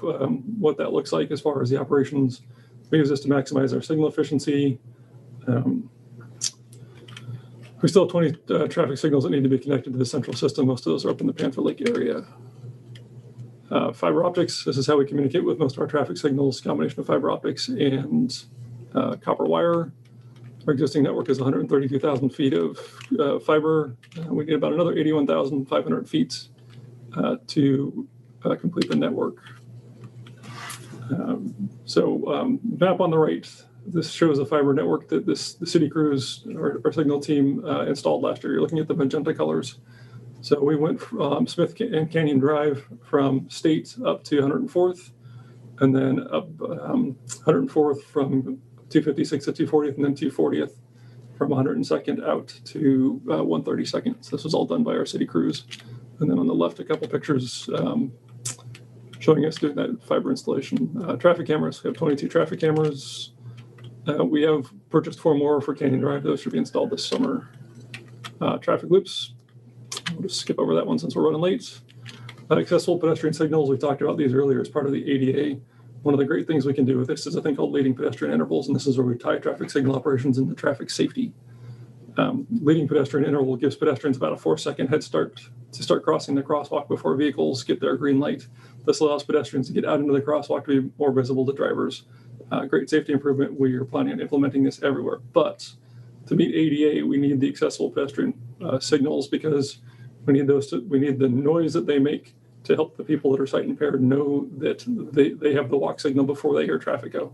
what that looks like as far as the operations. We use this to maximize our signal efficiency. We still have 20 traffic signals that need to be connected to the central system. Most of those are up in the Panther Lake area. Fiber optics. This is how we communicate with most of our traffic signals, combination of fiber optics and copper wire. Our existing network is 132,000 feet of fiber. We need about another 81,500 feet to complete the network. Map on the right. This shows a fiber network that the city crews, our signal team installed last year. You're looking at the magenta colors. So we went from Smith and Canyon Drive from State up to 104th, and then up 104th from 256th to 240th, and then 240th from 102nd out to 132nd. So this was all done by our city crews. And then on the left, a couple pictures showing us doing that fiber installation. Traffic cameras. We have 22 traffic cameras. We have purchased 4 more for Canyon Drive. Those should be installed this summer. Traffic loops. We'll just skip over that one since we're running late. Accessible pedestrian signals. We talked about these earlier as part of the ADA. One of the great things we can do with this is a thing called leading pedestrian intervals, and this is where we tie traffic signal operations into traffic safety. Leading pedestrian interval gives pedestrians about a 4-second head start to start crossing the crosswalk before vehicles get their green light. This allows pedestrians to get out into the crosswalk to be more visible to drivers. Great safety improvement. We are planning on implementing this everywhere. But to meet ADA, we need the accessible pedestrian signals because we need those. We need the noise that they make to help the people that are sight impaired know that they have the walk signal before they hear traffic go.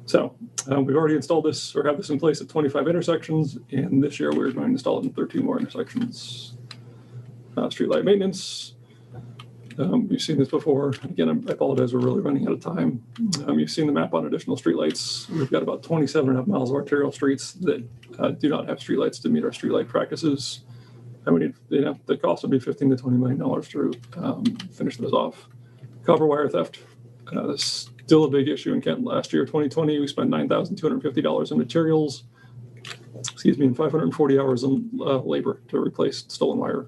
So we've already installed this or have this in place at 25 intersections, and this year we're going to install it in 13 more intersections. Streetlight maintenance. You've seen this before. Again, I apologize, we're really running out of time. You've seen the map on additional streetlights. We've got about 27.5 miles of arterial streets that do not have streetlights to meet our streetlight practices. And we need, the cost would be $15 to $20 million to finish those off. Copper wire theft. Still a big issue in Kent. Last year, 2020, we spent $9,250 in materials, and 540 hours in labor to replace stolen wire.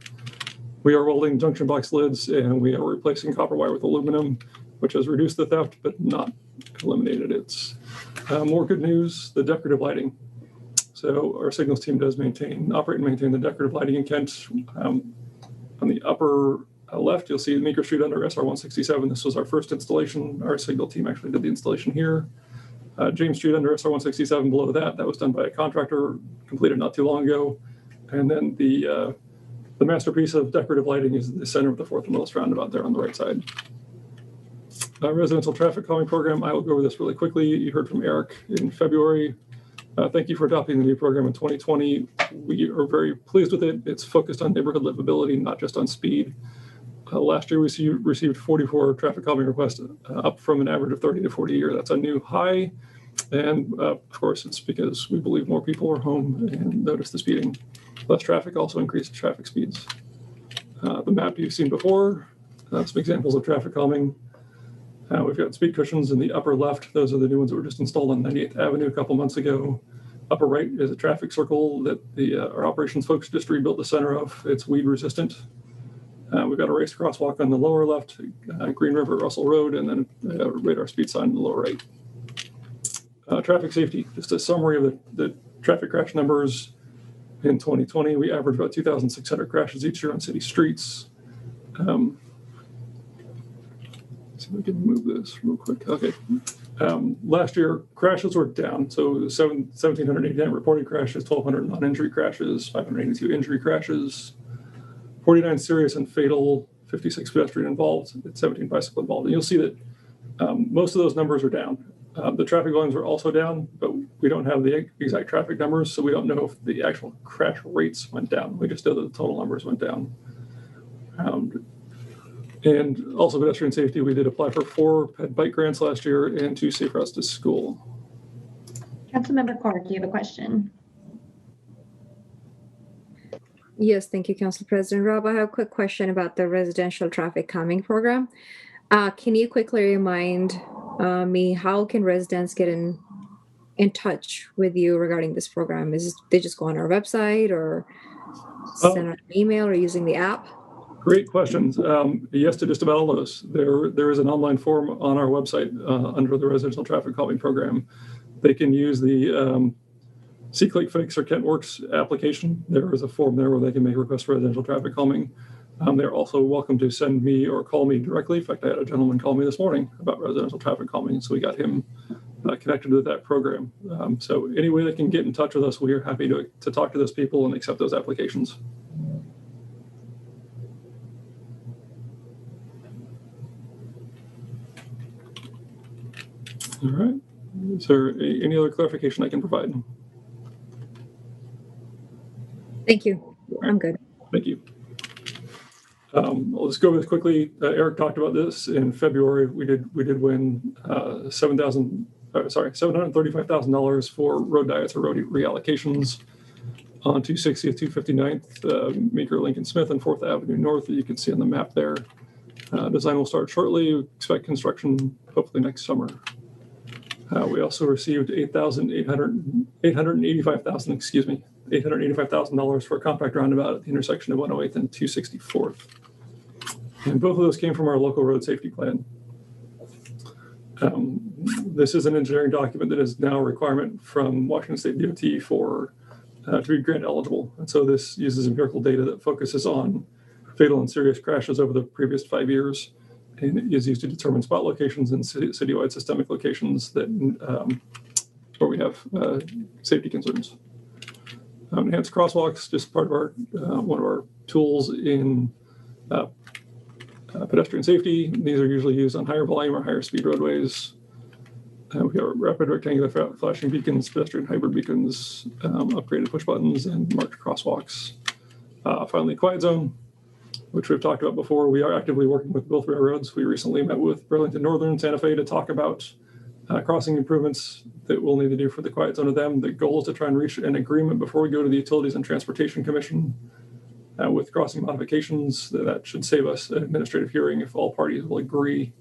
We are welding junction box lids, and we are replacing copper wire with aluminum, which has reduced the theft, but not eliminated it. More good news, the decorative lighting. So our signals team does operate and maintain the decorative lighting in Kent. On the upper left, you'll see Meeker Street under SR 167. This was our first installation. Our signal team actually did the installation here. James Street under SR 167 below that was done by a contractor, completed not too long ago. And then the masterpiece of decorative lighting is the center of the 4th and Willis roundabout there on the right side. Residential traffic calming program. I will go over this really quickly. You heard from Eric in February. Thank you for adopting the new program in 2020. We are very pleased with it. It's focused on neighborhood livability, not just on speed. Last year, we received 44 traffic calming requests, up from an average of 30 to 40 a year. That's a new high. And of course, it's because we believe more people are home and notice the speeding. Less traffic also increases traffic speeds. The map you've seen before, some examples of traffic calming. We've got speed cushions in the upper left. Those are the new ones that were just installed on 98th Avenue a couple months ago. Upper right is a traffic circle that our operations folks just rebuilt the center of. It's weed resistant. We've got a race crosswalk on the lower left, Green River, Russell Road, and then a radar speed sign on the lower right. Traffic safety, just a summary of the traffic crash numbers. In 2020, we averaged about 2,600 crashes each year on city streets. See if we can move this real quick. Okay. Last year, crashes were down. So 1,789 reported crashes, 1,200 non-injury crashes, 582 injury crashes, 49 serious and fatal, 56 pedestrian involved, 17 bicycle involved. And you'll see that most of those numbers are down. The traffic volumes are also down, but we don't have the exact traffic numbers, so we don't know if the actual crash rates went down. We just know that the total numbers went down. And also pedestrian safety, we did apply for 4 ped bike grants last year and 2 safe routes to school. Councilmember Corr, do you have a question? Yes, thank you, Council President. Rob, I have a quick question about the residential traffic calming program. Can you quickly remind me, how can residents get in touch with you regarding this program? They just go on our website or send an email or using the app? Great questions. Yes to just about all those. There is an online form on our website under the residential traffic calming program. They can use the C-Click Fix or KentWorks application. There is a form there where they can make requests for residential traffic calming. They're also welcome to send me or call me directly. In fact, I had a gentleman call me this morning about residential traffic calming, so we got him connected with that program. So any way they can get in touch with us, we are happy to talk to those people and accept those applications. All right. Is there any other clarification I can provide? Thank you. I'm good. Thank you. I'll just go over this quickly. Eric talked about this in February. We did win $735,000 for road diets or road reallocations on 260th, 259th, Meeker, Lincoln Smith, and 4th Avenue North that you can see on the map there. Design will start shortly. We expect construction hopefully next summer. We also received $885,000 for a compact roundabout at the intersection of 108th and 264th. And both of those came from our local road safety plan. This is an engineering document that is now a requirement from Washington State DOT for to be grant eligible. And so this uses empirical data that focuses on fatal and serious crashes over the previous 5 years, and is used to determine spot locations and citywide systemic locations that where we have safety concerns. Enhanced crosswalks, just part of our one of our tools in Pedestrian safety, these are usually used on higher volume or higher speed roadways. We got rapid rectangular flashing beacons, pedestrian hybrid beacons, upgraded push buttons, and marked crosswalks. Finally, quiet zone, which we've talked about before. We are actively working with both railroads. We recently met with Burlington Northern and Santa Fe to talk about crossing improvements that we'll need to do for the quiet zone of them. The goal is to try and reach an agreement before we go to the Utilities and Transportation Commission with crossing modifications. That should save us an administrative hearing if all parties will agree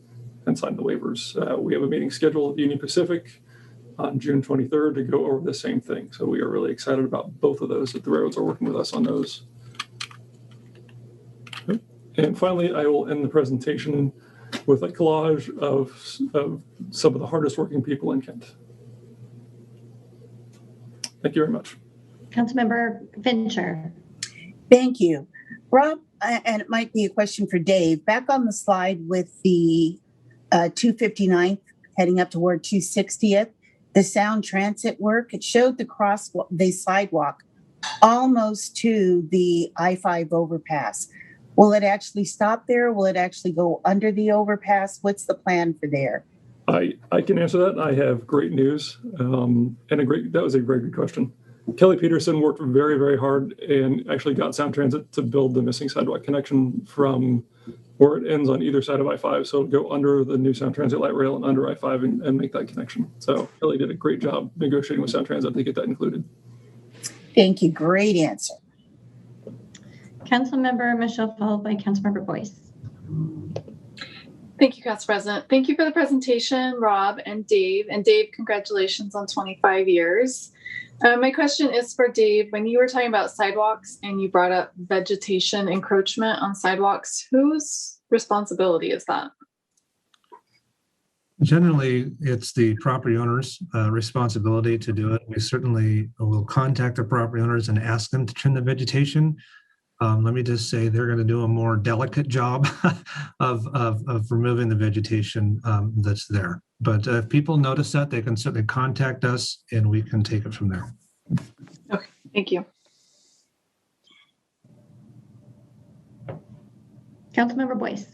and sign the waivers. We have a meeting scheduled at Union Pacific on June 23rd to go over the same thing. So we are really excited about both of those, that the railroads are working with us on those. And finally, I will end the presentation with a collage of some of the hardest working people in Kent. Thank you very much. Councilmember Fincher. Thank you. Rob, and it might be a question for Dave, back on the slide with the 259th heading up toward 260th, the sound transit work, it showed the sidewalk almost to the I-5 overpass. Will it actually stop there? Will it actually go under the overpass? What's the plan for there? I can answer that. I have great news, and that was a very good question. Kelly Peterson worked very, very hard and actually got Sound Transit to build the missing sidewalk connection from where it ends on either side of I-5. So go under the new Sound Transit light rail and under I-5 and make that connection. So Kelly did a great job negotiating with Sound Transit to get that included. Thank you. Great answer. Councilmember Michelle, followed by Councilmember Boyce. Thank you, Council President. Thank you for the presentation, Rob and Dave. And Dave, congratulations on 25 years. My question is for Dave. When you were talking about sidewalks and you brought up vegetation encroachment on sidewalks, whose responsibility is that? Generally, it's the property owner's responsibility to do it. We certainly will contact the property owners and ask them to trim the vegetation. Let me just say they're going to do a more delicate job of removing the vegetation that's there. But if people notice that, they can certainly contact us and we can take it from there. Okay, thank you. Councilmember Boyce.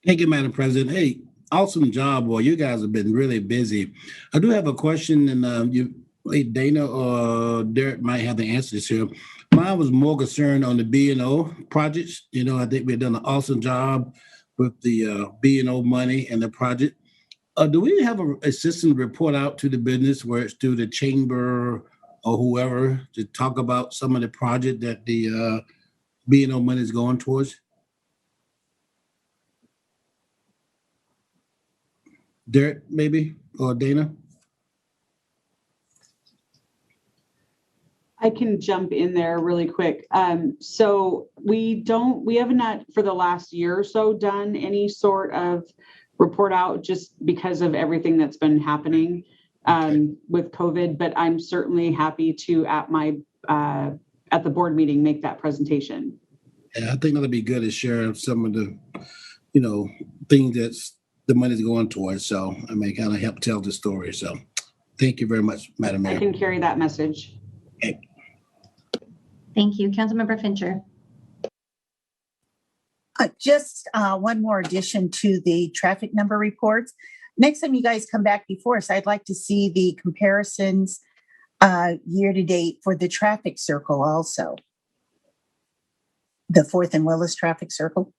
Thank you, Madam President. Hey, awesome job. Well, you guys have been really busy. I do have a question, and Dana or Derek might have the answers here. Mine was more concerned on the B&O projects. You know, I think we've done an awesome job with the B&O money and the project. Do we have a system report out to the business where it's through the chamber or whoever to talk about some of the project that the B&O money is going towards? Derek, maybe, or Dana? I can jump in there really quick. So we have not for the last year or so done any sort of report out just because of everything that's been happening with COVID, but I'm certainly happy to at the board meeting make that presentation. Yeah, I think that'll be good to share some of the, things that's the money's going towards. So I may kind of help tell the story. So thank you very much, Madam Mayor. I can carry that message. Okay. Thank you. Councilmember Fincher. Just one more addition to the traffic number reports. Next time you guys come back before us, I'd like to see the comparisons year to date for the traffic circle also. The 4th and Willis traffic circle.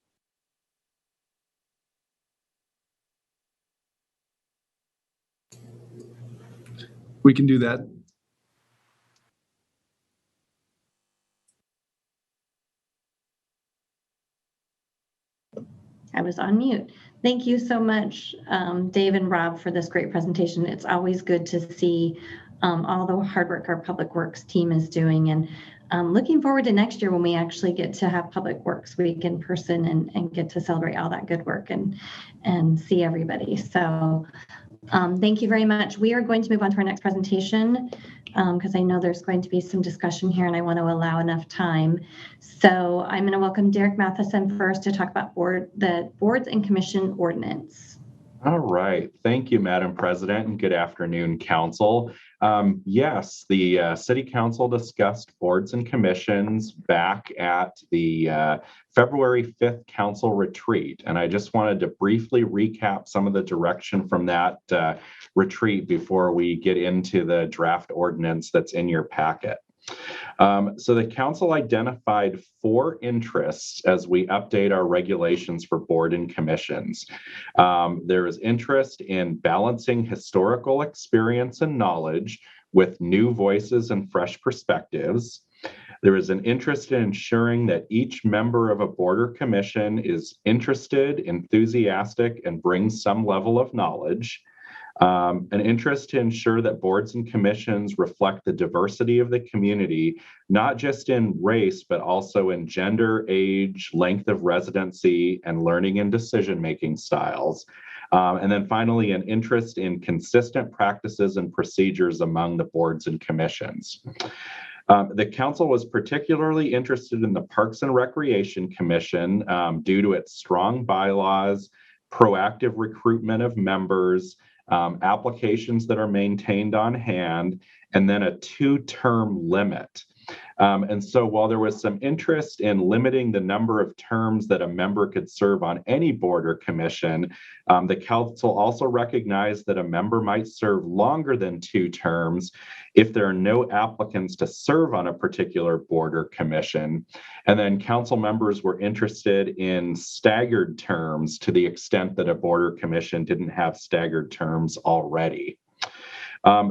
We can do that. I was on mute. Thank you so much, Dave and Rob, for this great presentation. It's always good to see all the hard work our Public Works team is doing. And looking forward to next year when we actually get to have Public Works Week in person and get to celebrate all that good work and see everybody. So thank you very much. We are going to move on to our next presentation because I know there's going to be some discussion here and I want to allow enough time. So I'm going to welcome Derek Matheson first to talk about the boards and commission ordinance. All right. Thank you, Madam President, and good afternoon, Council. Yes, the City Council discussed boards and commissions back at the February 5th Council retreat, and I just wanted to briefly recap some of the direction from that retreat before we get into the draft ordinance that's in your packet. So the council identified 4 interests as we update our regulations for board and commissions. There is interest in balancing historical experience and knowledge with new voices and fresh perspectives. There is an interest in ensuring that each member of a board or commission is interested, enthusiastic, and brings some level of knowledge. An interest to ensure that boards and commissions reflect the diversity of the community, not just in race, but also in gender, age, length of residency, and learning and decision-making styles. And then finally, an interest in consistent practices and procedures among the boards and commissions. The council was particularly interested in the Parks and Recreation Commission due to its strong bylaws, proactive recruitment of members, applications that are maintained on hand, and then a 2-term limit. And so while there was some interest in limiting the number of terms that a member could serve on any board or commission, the council also recognized that a member might serve longer than 2 terms if there are no applicants to serve on a particular board or commission. And then council members were interested in staggered terms to the extent that a board or commission didn't have staggered terms already.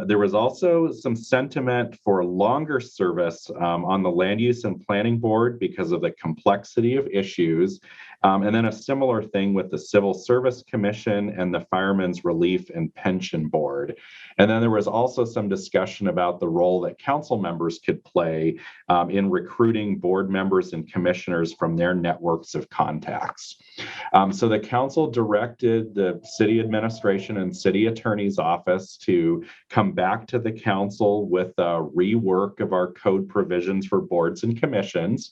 There was also some sentiment for longer service on the Land Use and Planning Board because of the complexity of issues, and then a similar thing with the Civil Service Commission and the Firemen's Relief and Pension Board. And then there was also some discussion about the role that council members could play in recruiting board members and commissioners from their networks of contacts. So the council directed the city administration and city attorney's office to come back to the council with a rework of our code provisions for boards and commissions.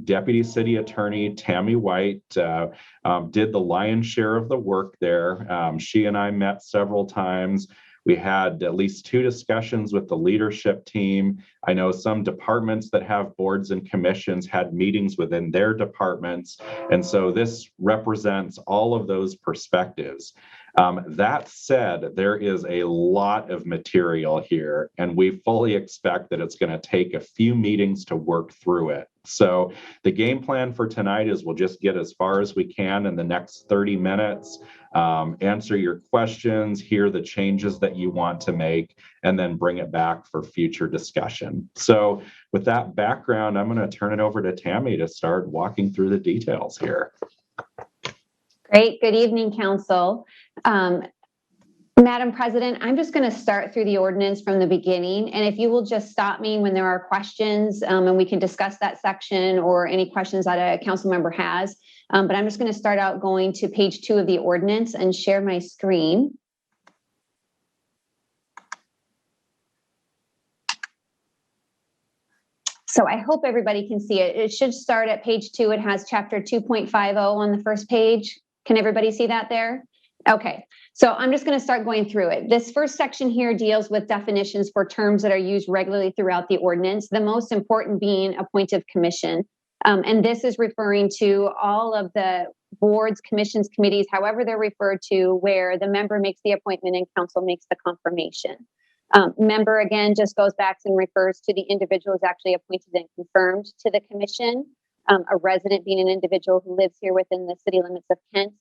Deputy City Attorney Tammy White did the lion's share of the work there. She and I met several times. We had at least 2 discussions with the leadership team. I know some departments that have boards and commissions had meetings within their departments. And so this represents all of those perspectives. That said, there is a lot of material here, and we fully expect that it's going to take a few meetings to work through it. So the game plan for tonight is we'll just get as far as we can in the next 30 minutes, answer your questions, hear the changes that you want to make, and then bring it back for future discussion. So with that background, I'm going to turn it over to Tammy to start walking through the details here. Great. Good evening, Council. Madam President, I'm just going to start through the ordinance from the beginning. And if you will just stop me when there are questions and we can discuss that section or any questions that a council member has. But I'm just going to start out going to page 2 of the ordinance and share my screen. So I hope everybody can see it. It should start at page 2. It has chapter 2.50 on the first page. Can everybody see that there? Okay, so I'm just going to start going through it. This first section here deals with definitions for terms that are used regularly throughout the ordinance, the most important being appointive commission. And this is referring to all of the boards, commissions, committees, however they're referred to, where the member makes the appointment and council makes the confirmation. Member, again, just goes back and refers to the individual who's actually appointed and confirmed to the commission, a resident being an individual who lives here within the city limits of Kent.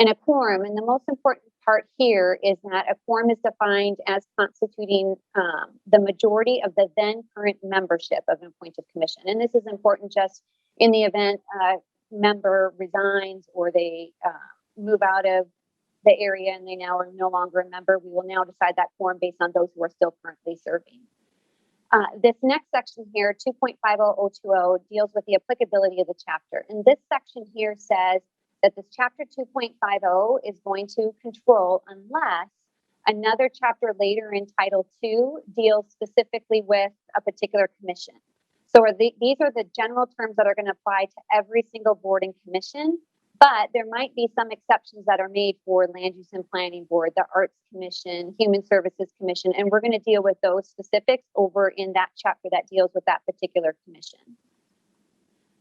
And a quorum, and the most important part here is that a quorum is defined as constituting the majority of the then current membership of an appointed commission. And this is important just in the event a member resigns or they move out of the area and they now are no longer a member. We will now decide that quorum based on those who are still currently serving. This next section here, 2.50020, deals with the applicability of the chapter. And this section here says that this chapter 2.50 is going to control unless another chapter later in Title 2 deals specifically with a particular commission. So these are the general terms that are going to apply to every single board and commission. But there might be some exceptions that are made for Land Use and Planning Board, the Arts Commission, Human Services Commission, and we're going to deal with those specifics over in that chapter that deals with that particular commission.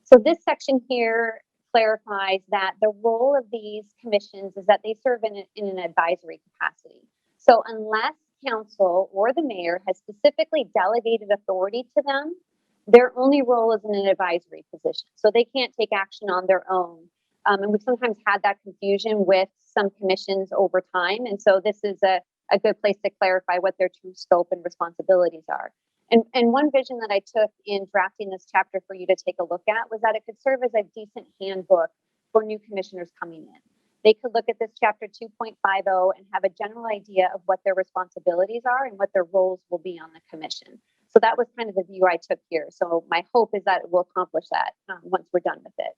So this section here clarifies that the role of these commissions is that they serve in an advisory capacity. So unless council or the mayor has specifically delegated authority to them, their only role is in an advisory position. So they can't take action on their own. And we've sometimes had that confusion with some commissions over time. And so this is a good place to clarify what their true scope and responsibilities are. And one vision that I took in drafting this chapter for you to take a look at was that it could serve as a decent handbook for new commissioners coming in. They could look at this chapter 2.50 and have a general idea of what their responsibilities are and what their roles will be on the commission. So that was kind of the view I took here. So my hope is that it will accomplish that once we're done with it.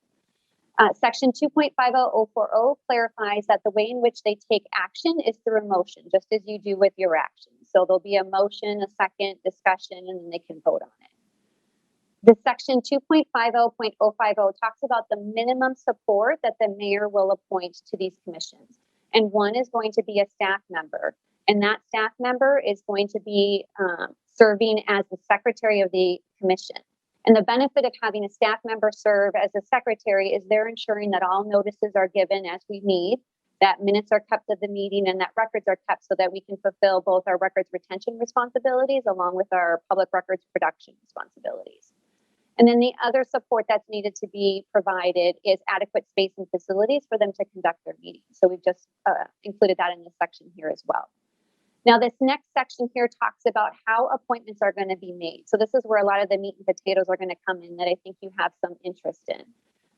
Section 2.50040 clarifies that the way in which they take action is through a motion, just as you do with your actions. So there'll be a motion, a second, discussion, and then they can vote on it. The section 2.50.050 talks about the minimum support that the mayor will appoint to these commissions. And one is going to be a staff member. And that staff member is going to be serving as the secretary of the commission. And the benefit of having a staff member serve as a secretary is they're ensuring that all notices are given as we need, that minutes are kept of the meeting, and that records are kept so that we can fulfill both our records retention responsibilities along with our public records production responsibilities. And then the other support that's needed to be provided is adequate space and facilities for them to conduct their meetings. So we've just included that in this section here as well. Now, this next section here talks about how appointments are going to be made. So this is where a lot of the meat and potatoes are going to come in that I think you have some interest in.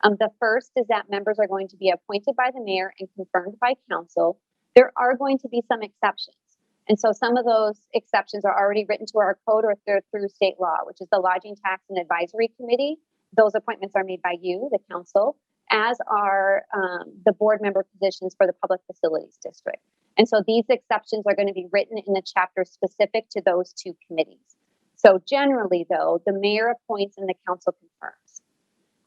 The first is that members are going to be appointed by the mayor and confirmed by council. There are going to be some exceptions. And so some of those exceptions are already written to our code or through state law, which is the Lodging Tax and Advisory Committee. Those appointments are made by you, the council, as are the board member positions for the Public Facilities District. And so these exceptions are going to be written in the chapter specific to those two committees. So generally, though, the mayor appoints and the council confirms.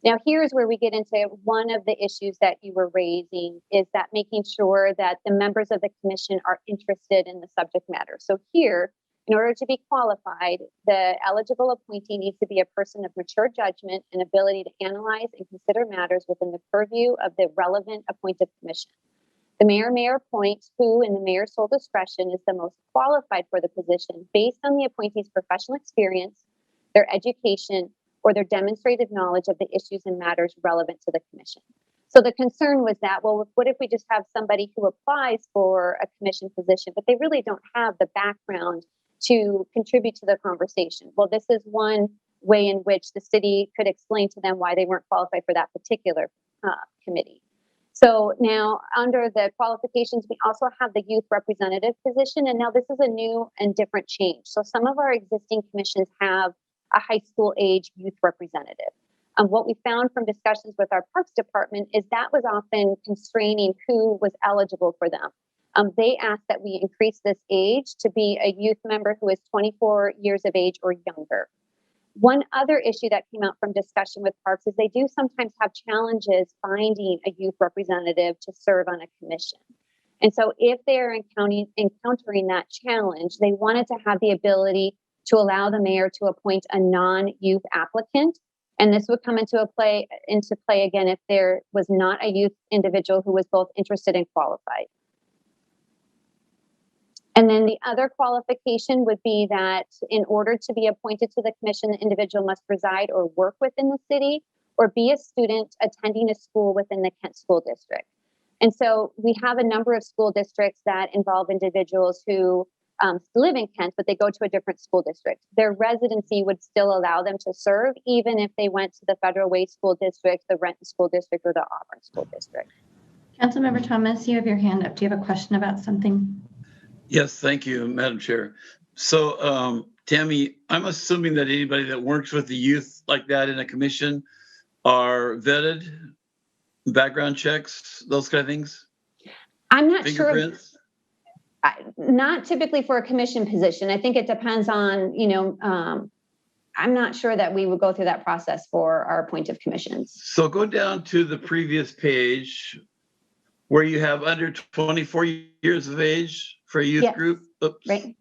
Now, here's where we get into one of the issues that you were raising, is that making sure that the members of the commission are interested in the subject matter. So here, in order to be qualified, the eligible appointee needs to be a person of mature judgment and ability to analyze and consider matters within the purview of the relevant appointed commission. The mayor may appoint who, in the mayor's sole discretion, is the most qualified for the position based on the appointee's professional experience, their education, or their demonstrated knowledge of the issues and matters relevant to the commission. So the concern was that, well, what if we just have somebody who applies for a commission position, but they really don't have the background to contribute to the conversation? Well, this is one way in which the city could explain to them why they weren't qualified for that particular committee. So now under the qualifications, we also have the youth representative position. And now this is a new and different change. So some of our existing commissions have a high school age youth representative. What we found from discussions with our Parks Department is that was often constraining who was eligible for them. They asked that we increase this age to be a youth member who is 24 years of age or younger. One other issue that came out from discussion with Parks is they do sometimes have challenges finding a youth representative to serve on a commission. And so if they're encountering that challenge, they wanted to have the ability to allow the mayor to appoint a non-youth applicant. And this would come into play again if there was not a youth individual who was both interested and qualified. And then the other qualification would be that in order to be appointed to the commission, the individual must reside or work within the city or be a student attending a school within the Kent School District. And so we have a number of school districts that involve individuals who live in Kent, but they go to a different school district. Their residency would still allow them to serve, even if they went to the Federal Way School District, the Renton School District, or the Auburn School District. Councilmember Thomas, you have your hand up. Do you have a question about something? Yes, thank you, Madam Chair. So, Tammy, I'm assuming that anybody that works with the youth like that in a commission are vetted, background checks, those kind of things? I'm not sure. Fingerprints? Not typically for a commission position. I think it depends on, I'm not sure that we would go through that process for our appointive commissions. So go down to the previous page where you have under 24 years of age for a youth group. Oops. Right.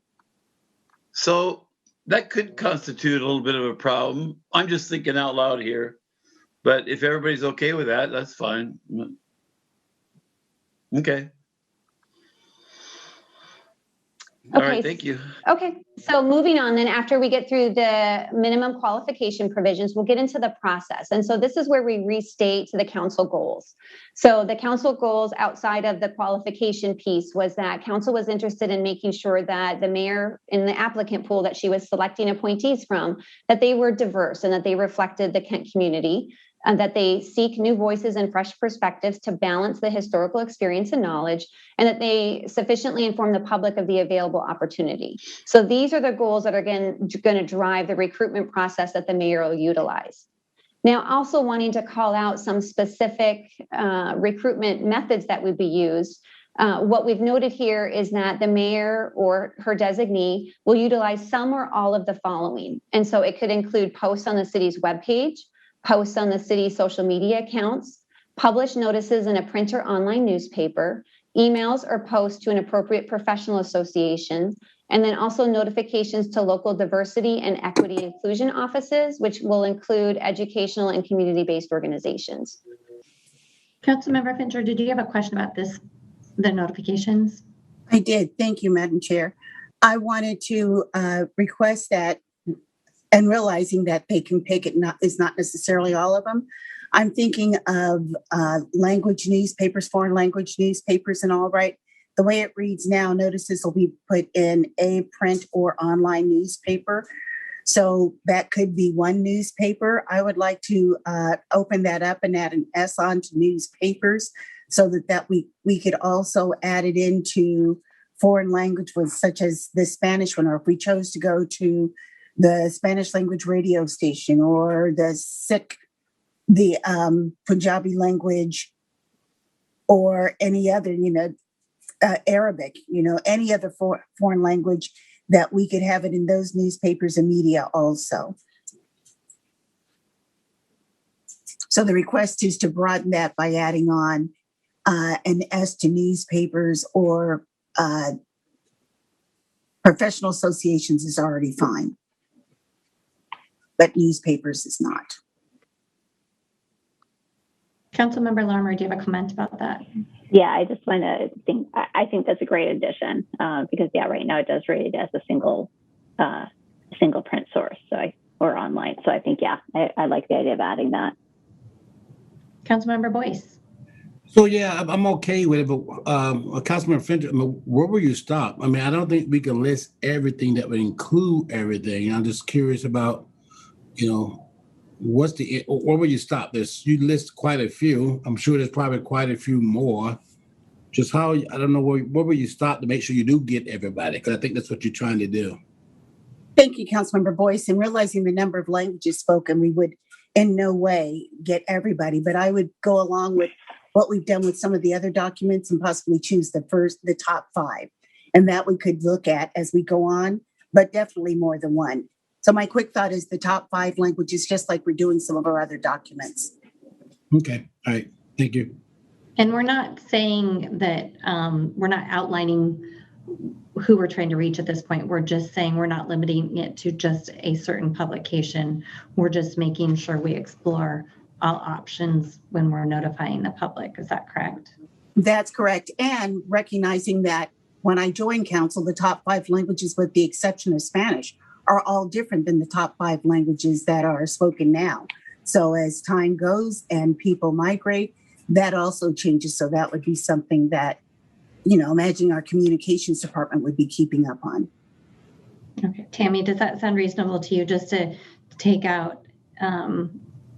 So that could constitute a little bit of a problem. I'm just thinking out loud here. But if everybody's okay with that, that's fine. Okay. All right, thank you. Okay, so moving on then, after we get through the minimum qualification provisions, we'll get into the process. And so this is where we restate the council goals. So the council goals outside of the qualification piece was that council was interested in making sure that the mayor in the applicant pool that she was selecting appointees from, that they were diverse and that they reflected the Kent community, and that they seek new voices and fresh perspectives to balance the historical experience and knowledge, and that they sufficiently inform the public of the available opportunity. So these are the goals that are going to drive the recruitment process that the mayor will utilize. Now, also wanting to call out some specific recruitment methods that would be used. What we've noted here is that the mayor or her designee will utilize some or all of the following. And so it could include posts on the city's webpage, posts on the city's social media accounts, publish notices in a print or online newspaper, emails or posts to an appropriate professional association, and then also notifications to local diversity and equity inclusion offices, which will include educational and community-based organizations. Councilmember Fincher, did you have a question about this, the notifications? I did. Thank you, Madam Chair. I wanted to request that, and realizing that they can pick it is not necessarily all of them. I'm thinking of language newspapers, foreign language newspapers and all right. The way it reads now, notices will be put in a print or online newspaper. So that could be one newspaper. I would like to open that up and add an S on to newspapers so that we could also add it into foreign language ones, such as the Spanish one, or if we chose to go to the Spanish language radio station or the Punjabi language or any other, Arabic, any other foreign language, that we could have it in those newspapers and media also. So the request is to broaden that by adding on an S to newspapers or professional associations is already fine. But newspapers is not. Councilmember Larmer, do you have a comment about that? Yeah, I just want to think, I think that's a great addition because right now it does read it as a single print source, or online. So I think, I like the idea of adding that. Councilmember Boyce. So I'm okay with it, but Councilman Fincher, where will you stop? I mean, I don't think we can list everything that would include everything. I'm just curious about, where will you stop this? You list quite a few. I'm sure there's probably quite a few more. Just I don't know, where will you stop to make sure you do get everybody? Because I think that's what you're trying to do. Thank you, Councilmember Boyce. And realizing the number of languages spoken, we would in no way get everybody, but I would go along with what we've done with some of the other documents and possibly choose the top 5. And that we could look at as we go on, but definitely more than one. So my quick thought is the top 5 languages, just like we're doing some of our other documents. Okay. All right. Thank you. And we're not saying that we're not outlining who we're trying to reach at this point. We're just saying we're not limiting it to just a certain publication. We're just making sure we explore all options when we're notifying the public. Is that correct? That's correct. And recognizing that when I joined council, the top 5 languages, with the exception of Spanish, are all different than the top 5 languages that are spoken now. So as time goes and people migrate, that also changes. So that would be something that, imagine our communications department would be keeping up on. Okay. Tammy, does that sound reasonable to you, just to take out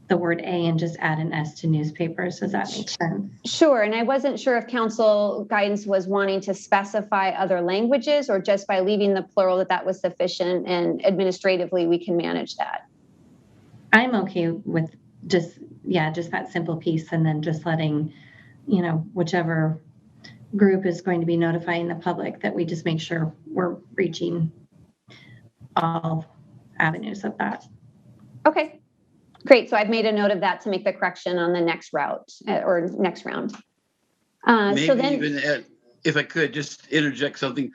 the word A and just add an S to newspapers? Does that make sense? Sure. And I wasn't sure if council guidance was wanting to specify other languages, or just by leaving the plural that was sufficient and administratively we can manage that. I'm okay with just that simple piece, and then just letting, whichever group is going to be notifying the public, that we just make sure we're reaching all avenues of that. Okay, great. So I've made a note of that to make the correction on the next route or next round. Maybe So then, even add, if I could just interject something,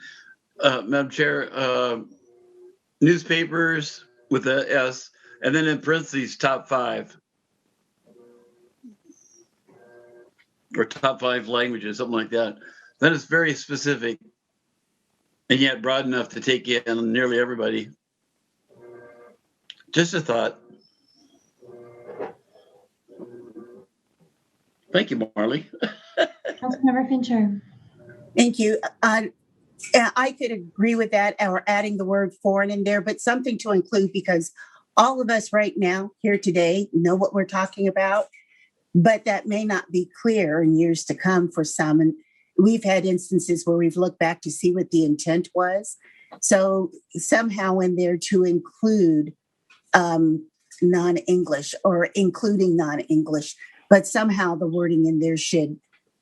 Madam Chair, newspapers with a S, and then in parentheses, top 5. Or top 5 languages, something like that. That is very specific and yet broad enough to take in nearly everybody. Just a thought. Thank you, Marley. Councilmember Fincher. Thank you. I could agree with that, or adding the word foreign in there, but something to include, because all of us right now here today know what we're talking about, but that may not be clear in years to come for some. And we've had instances where we've looked back to see what the intent was. So somehow in there to include non-English or including non-English, but somehow the wording in there should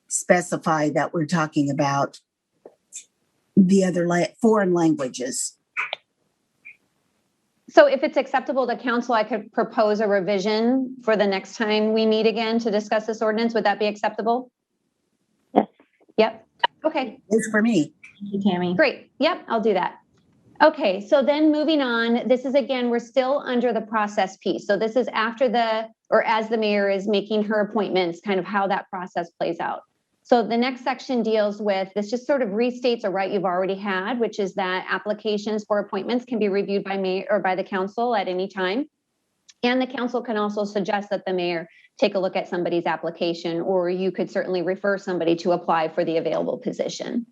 specify that we're talking about the other foreign languages. so if it's acceptable to council, I could propose a revision for the next time we meet again to discuss this ordinance. Would that be acceptable? Yes. Yep. Okay. It's for me. Thank you, Tammy. Great. Yep, I'll do that. Okay, so then moving on, this is again, we're still under the process piece. So this is after or as the mayor is making her appointments, kind of how that process plays out. So the next section deals with, this just sort of restates a right you've already had, which is that applications for appointments can be reviewed by mayor or by the council at any time. And the council can also suggest that the mayor take a look at somebody's application, or you could certainly refer somebody to apply for the available position.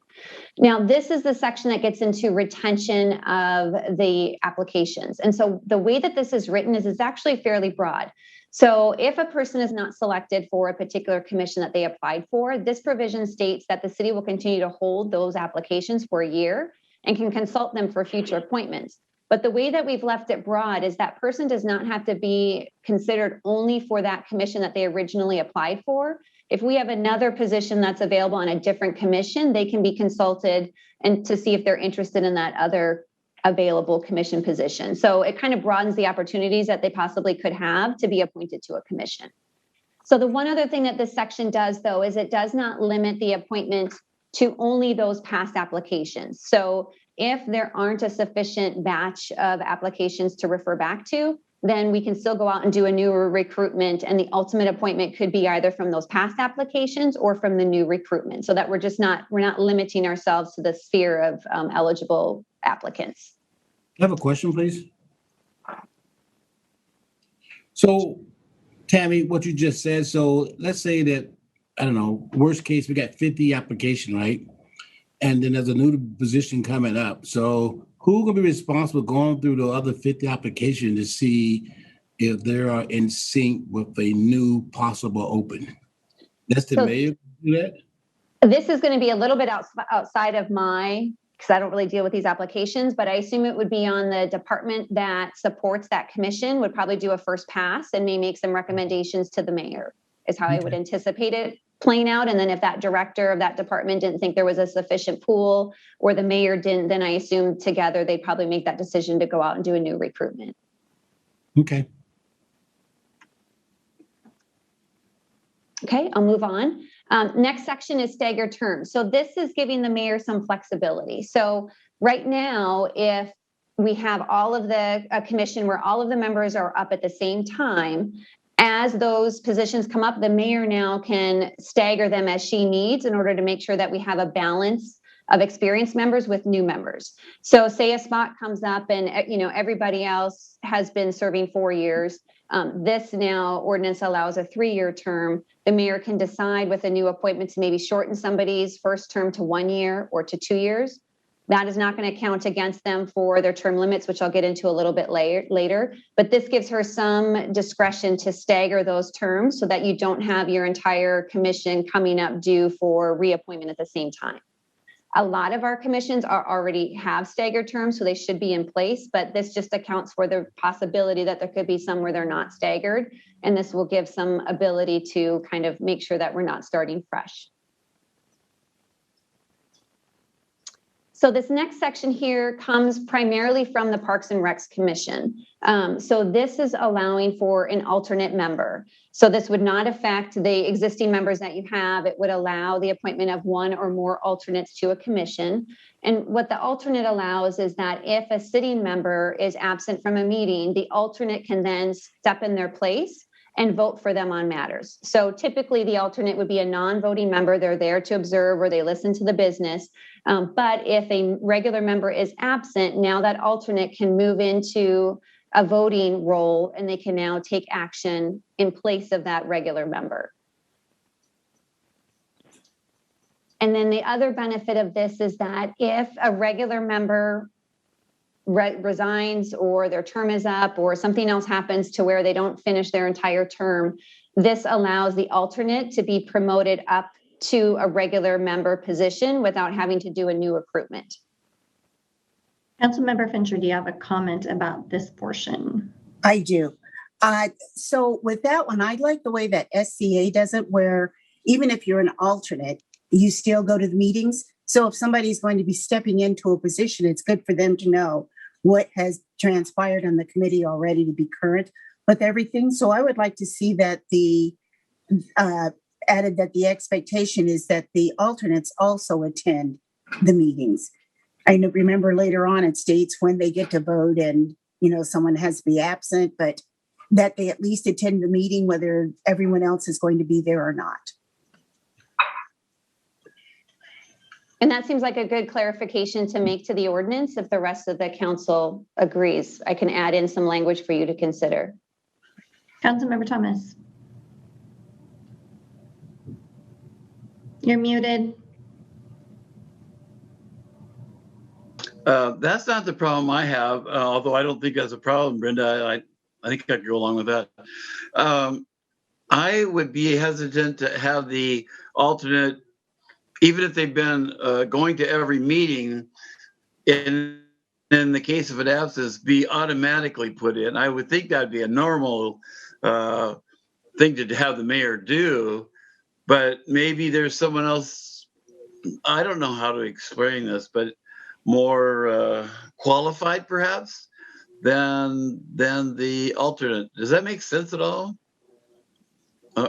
Now, this is the section that gets into retention of the applications. And so the way that this is written is it's actually fairly broad. So if a person is not selected for a particular commission that they applied for, this provision states that the city will continue to hold those applications for a year and can consult them for future appointments. But the way that we've left it broad is that person does not have to be considered only for that commission that they originally applied for. If we have another position that's available on a different commission, they can be consulted and to see if they're interested in that other available commission position. So it kind of broadens the opportunities that they possibly could have to be appointed to a commission. So the one other thing that this section does, though, is it does not limit the appointment to only those past applications. So if there aren't a sufficient batch of applications to refer back to, then we can still go out and do a new recruitment, and the ultimate appointment could be either from those past applications or from the new recruitment, so that we're not limiting ourselves to the sphere of eligible applicants. I have a question, please. So, Tammy, what you just said, so let's say that, I don't know, worst case, we got 50 applications, right? And then there's a new position coming up. So who's going to be responsible going through the other 50 applications to see if they are in sync with a new possible open? That's the mayor do that? This is going to be a little bit outside of because I don't really deal with these applications, but I assume it would be on the department that supports that commission, would probably do a first pass and may make some recommendations to the mayor, is how I would anticipate it playing out. And then if that director of that department didn't think there was a sufficient pool, or the mayor didn't, then I assume together they'd probably make that decision to go out and do a new recruitment. Okay. Okay, I'll move on. Next section is staggered terms. So this is giving the mayor some flexibility. So right now, if we have all of a commission where all of the members are up at the same time, as those positions come up, the mayor now can stagger them as she needs in order to make sure that we have a balance of experienced members with new members. So say a spot comes up and everybody else has been serving 4 years. This now ordinance allows a 3-year term. The mayor can decide with a new appointment to maybe shorten somebody's first term to 1 year or to 2 years. That is not going to count against them for their term limits, which I'll get into a little bit later. But this gives her some discretion to stagger those terms so that you don't have your entire commission coming up due for reappointment at the same time. A lot of our commissions already have staggered terms, so they should be in place, but this just accounts for the possibility that there could be some where they're not staggered, and this will give some ability to kind of make sure that we're not starting fresh. So this next section here comes primarily from the Parks and Recs Commission. So this is allowing for an alternate member. So this would not affect the existing members that you have. It would allow the appointment of one or more alternates to a commission. And what the alternate allows is that if a sitting member is absent from a meeting, the alternate can then step in their place and vote for them on matters. So typically the alternate would be a non-voting member. They're there to observe or they listen to the business. But if a regular member is absent, now that alternate can move into a voting role and they can now take action in place of that regular member. And then the other benefit of this is that if a regular member resigns or their term is up or something else happens to where they don't finish their entire term, this allows the alternate to be promoted up to a regular member position without having to do a new recruitment. Councilmember Fincher, do you have a comment about this portion? I do. So with that one, I like the way that SCA does it, where even if you're an alternate, you still go to the meetings. So if somebody's going to be stepping into a position, it's good for them to know what has transpired on the committee already to be current with everything. So I would like to see that the added that the expectation is that the alternates also attend the meetings. I remember later on it states when they get to vote and, someone has to be absent, but that they at least attend the meeting, whether everyone else is going to be there or not. And that seems like a good clarification to make to the ordinance. If the rest of the council agrees, I can add in some language for you to consider. Councilmember Thomas. You're muted. That's not the problem I have, although I don't think that's a problem, Brenda. I think I could go along with that. I would be hesitant to have the alternate, even if they've been going to every meeting, in the case of an absence, be automatically put in. I would think that'd be a normal thing to have the mayor do, but maybe there's someone else, I don't know how to explain this, but more qualified perhaps than the alternate. Does that make sense at all?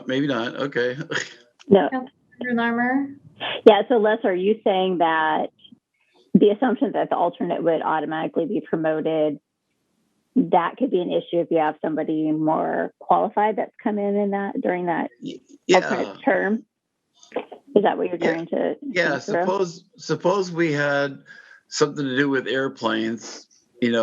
Maybe not. Okay. No. Councilmember Larmer. Yeah, so Les, are you saying that the assumption that the alternate would automatically be promoted, that could be an issue if you have somebody more qualified that's come in that during that alternate term? Is that what you're trying to? Yeah, suppose we had something to do with airplanes, and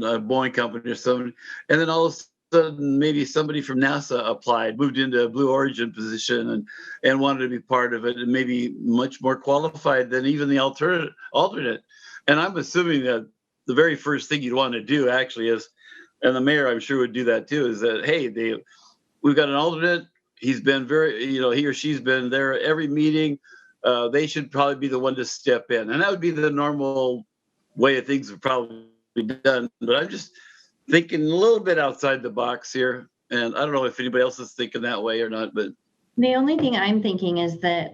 a Boeing company or something, and then all of a sudden maybe somebody from NASA applied, moved into a Blue Origin position and wanted to be part of it, and maybe much more qualified than even the alternate. And I'm assuming that the very first thing you'd want to do actually is, and the mayor I'm sure would do that too, is that, hey, we've got an alternate. He's been he or she's been there every meeting. They should probably be the one to step in. And that would be the normal way of things would probably be done. But I'm just thinking a little bit outside the box here. And I don't know if anybody else is thinking that way or not, but. The only thing I'm thinking is that,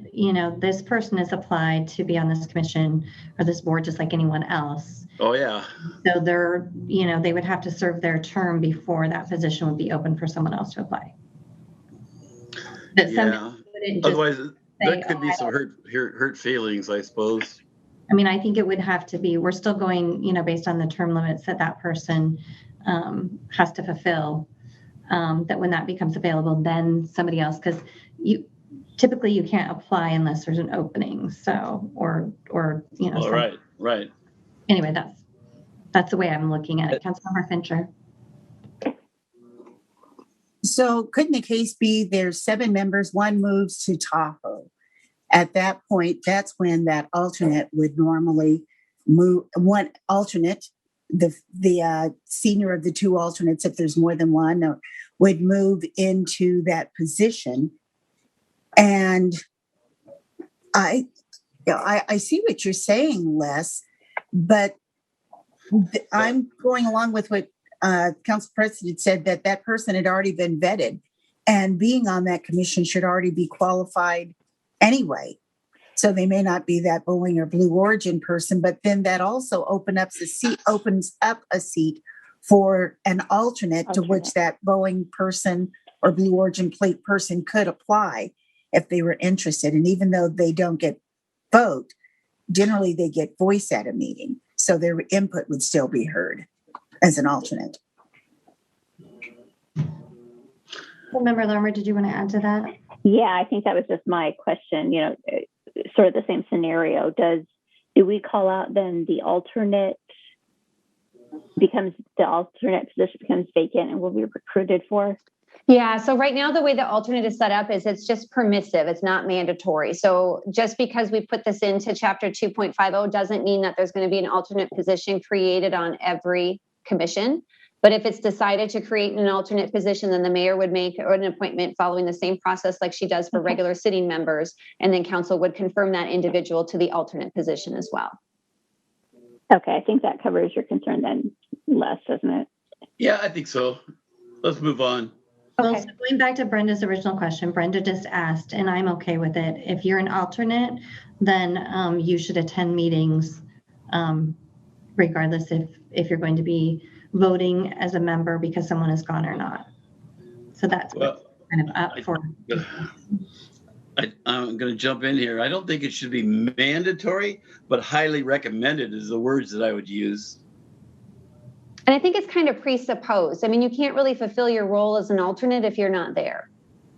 this person has applied to be on this commission or this board just like anyone else. Oh, yeah. So they're, they would have to serve their term before that position would be open for someone else to apply. That yeah. Otherwise, there could be some hurt feelings, I suppose. I mean, I think it would have to be, we're still going, based on the term limits that person has to fulfill, that when that becomes available, then somebody else, because typically you can't apply unless there's an opening. So, or right. Anyway, that's the way I'm looking at it. Councilmember Fincher. So couldn't the case be there's 7 members, one moves to Tahoe? At that point, that's when that alternate would normally move. One alternate, the senior of the 2 alternates, if there's more than one, would move into that position. And I see what you're saying, Les, but I'm going along with what Council President said, that person had already been vetted, and being on that commission should already be qualified anyway. So they may not be that Boeing or Blue Origin person, but then that also opens up a seat for an alternate to which that Boeing person or Blue Origin plate person could apply if they were interested. And even though they don't get vote, generally they get voice at a meeting. So their input would still be heard as an alternate. Member Lermer, did you want to add to that? Yeah, I think that was just my question, you know, sort of the same scenario. Do we call out then the alternate position becomes vacant and will be recruited for? Yeah, so right now the way the alternate is set up is it's just permissive, it's not mandatory. So just because we put this into chapter 2.50 doesn't mean that there's going to be an alternate position created on every commission. But if it's decided to create an alternate position, then the mayor would make an appointment following the same process like she does for regular sitting members. And then council would confirm that individual to the alternate position as well. Okay, I think that covers your concern then, Les, doesn't it? Yeah, I think so. Let's move on. Okay. Well, so going back to Brenda's original question, Brenda just asked, and I'm okay with it. If you're an alternate, then you should attend meetings regardless if you're going to be voting as a member because someone is gone or not. So that's kind of up for. I'm going to jump in here. I don't think it should be mandatory, but highly recommended is the words that I would use. And I think it's kind of presupposed. I mean, you can't really fulfill your role as an alternate if you're not there.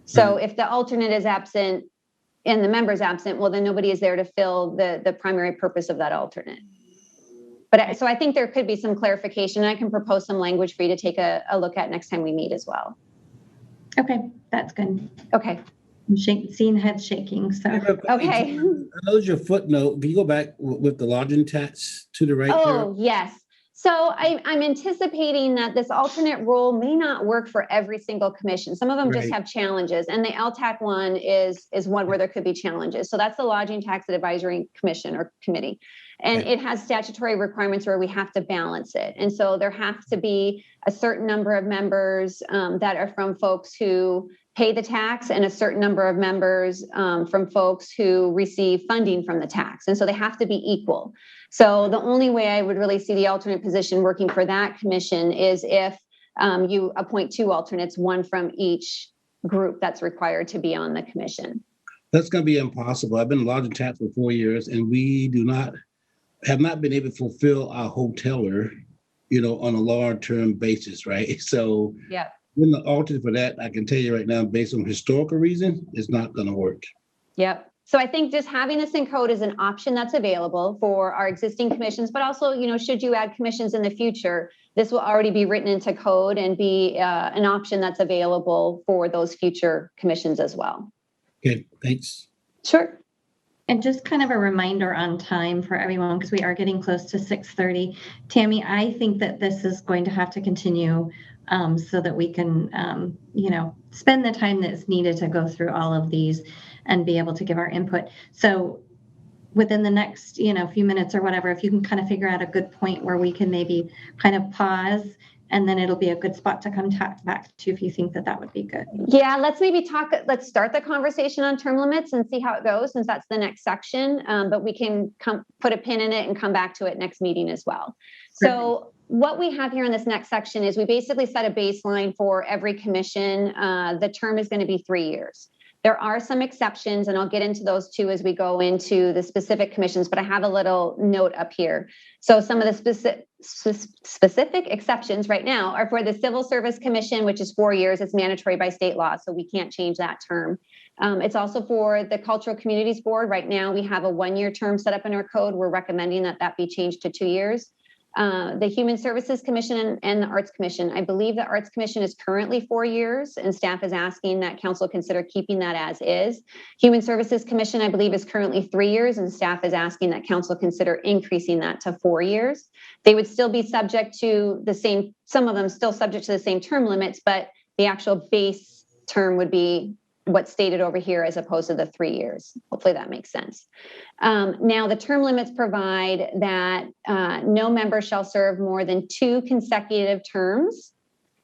So if the alternate is absent and the member's absent, well, then nobody is there to fill the primary purpose of that alternate. But so I think there could be some clarification. I can propose some language for you to take a look at next time we meet as well. Okay, that's good. Okay. I'm seeing heads shaking. So okay. That was your footnote. Can you go back with the lodging tax to the right? Oh, yes. So I'm anticipating that this alternate role may not work for every single commission. Some of them just have challenges, and the LTAC one is one where there could be challenges. So that's the Lodging Tax Advisory Commission or Committee. And it has statutory requirements where we have to balance it. And so there have to be a certain number of members that are from folks who pay the tax and a certain number of members from folks who receive funding from the tax. And so they have to be equal. So the only way I would really see the alternate position working for that commission is if you appoint two alternates, one from each group that's required to be on the commission. That's going to be impossible. I've been lodging tax for 4 years, and we have not been able to fulfill our hoteler, on a long-term basis, right? So when the alternate for that, I can tell you right now, based on historical reason, it's not going to work. Yep. So I think just having this in code is an option that's available for our existing commissions, but also, should you add commissions in the future, this will already be written into code and be an option that's available for those future commissions as well. Okay, thanks. Sure. And just kind of a reminder on time for everyone, because we are getting close to 6:30. Tammy, I think that this is going to have to continue so that we can, spend the time that's needed to go through all of these and be able to give our input. So within the next, few minutes or whatever, if you can kind of figure out a good point where we can maybe kind of pause, and then it'll be a good spot to come back to if you think that would be good. Yeah, let's start the conversation on term limits and see how it goes, since that's the next section. But we can put a pin in it and come back to it next meeting as well. So what we have here in this next section is we basically set a baseline for every commission. The term is going to be 3 years. There are some exceptions, and I'll get into those too as we go into the specific commissions, but I have a little note up here. So some of the specific exceptions right now are for the Civil Service Commission, which is 4 years. It's mandatory by state law, so we can't change that term. It's also for the Cultural Communities Board. Right now, we have a 1-year term set up in our code. We're recommending that be changed to 2 years. The Human Services Commission and the Arts Commission. I believe the Arts Commission is currently 4 years, and staff is asking that council consider keeping that as is. Human Services Commission, I believe, is currently 3 years, and staff is asking that council consider increasing that to 4 years. They would still be subject to some of them still subject to the same term limits, but the actual base term would be what's stated over here as opposed to the 3 years. Hopefully that makes sense. Now, the term limits provide that no member shall serve more than 2 consecutive terms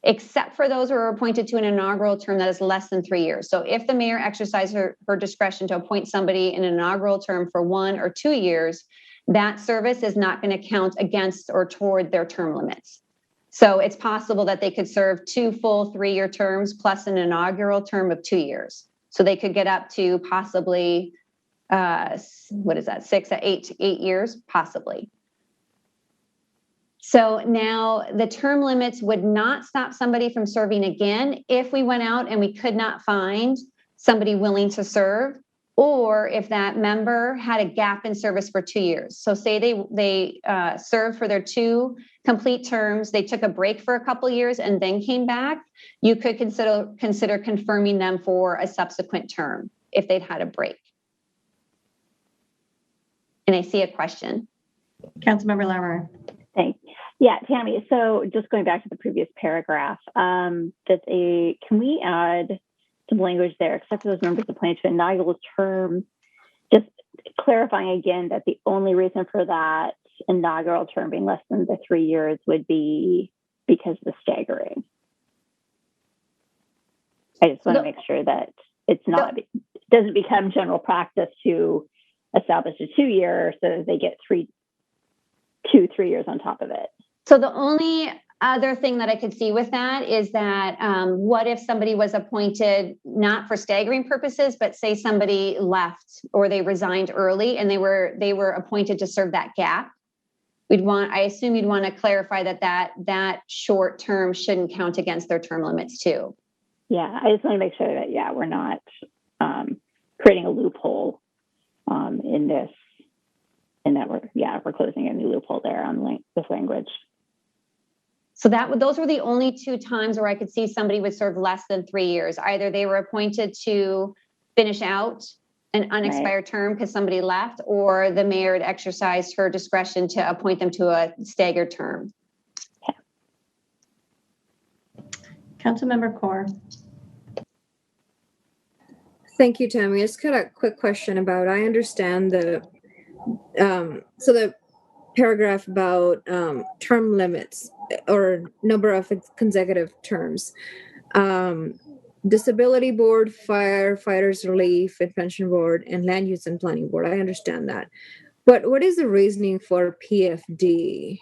except for those who are appointed to an inaugural term that is less than 3 years. So if the mayor exercises her discretion to appoint somebody in an inaugural term for 1 or 2 years, that service is not going to count against or toward their term limits. So it's possible that they could serve 2 full 3-year terms plus an inaugural term of 2 years. So they could get up to possibly, 8 years, possibly. So now the term limits would not stop somebody from serving again if we went out and we could not find somebody willing to serve, or if that member had a gap in service for 2 years. So say they served for their 2 complete terms, they took a break for a couple years and then came back, you could consider confirming them for a subsequent term if they'd had a break. And I see a question. Councilmember Larmer. Thanks. Yeah, Tammy, so just going back to the previous paragraph, can we add some language there, except for those members appointed to inaugural term, just clarifying again that the only reason for that inaugural term being less than the 3 years would be because of the staggering. I just want to make sure that it's not, it doesn't become general practice to establish a 2-year so that they get 3 years on top of it. So the only other thing that I could see with that is that what if somebody was appointed not for staggering purposes, but say somebody left or they resigned early and they were appointed to serve that gap? I assume you'd want to clarify that short term shouldn't count against their term limits too. Yeah, I just want to make sure that we're not creating a loophole in this, and that we're closing a new loophole there on this language. So those were the only 2 times where I could see somebody would serve less than 3 years. Either they were appointed to finish out an unexpired term because somebody left, or the mayor had exercised her discretion to appoint them to a staggered term. Okay. Councilmember Kaur. Thank you, Tammy. I just got a quick question about, I understand the paragraph about term limits or number of consecutive terms. Disability Board, Firefighters Relief and Pension Board, and Land Use and Planning Board. I understand that. But what is the reasoning for PFD?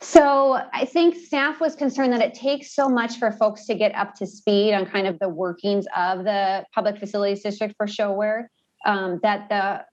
So I think staff was concerned that it takes so much for folks to get up to speed on kind of the workings of the Public Facilities District for showware, that there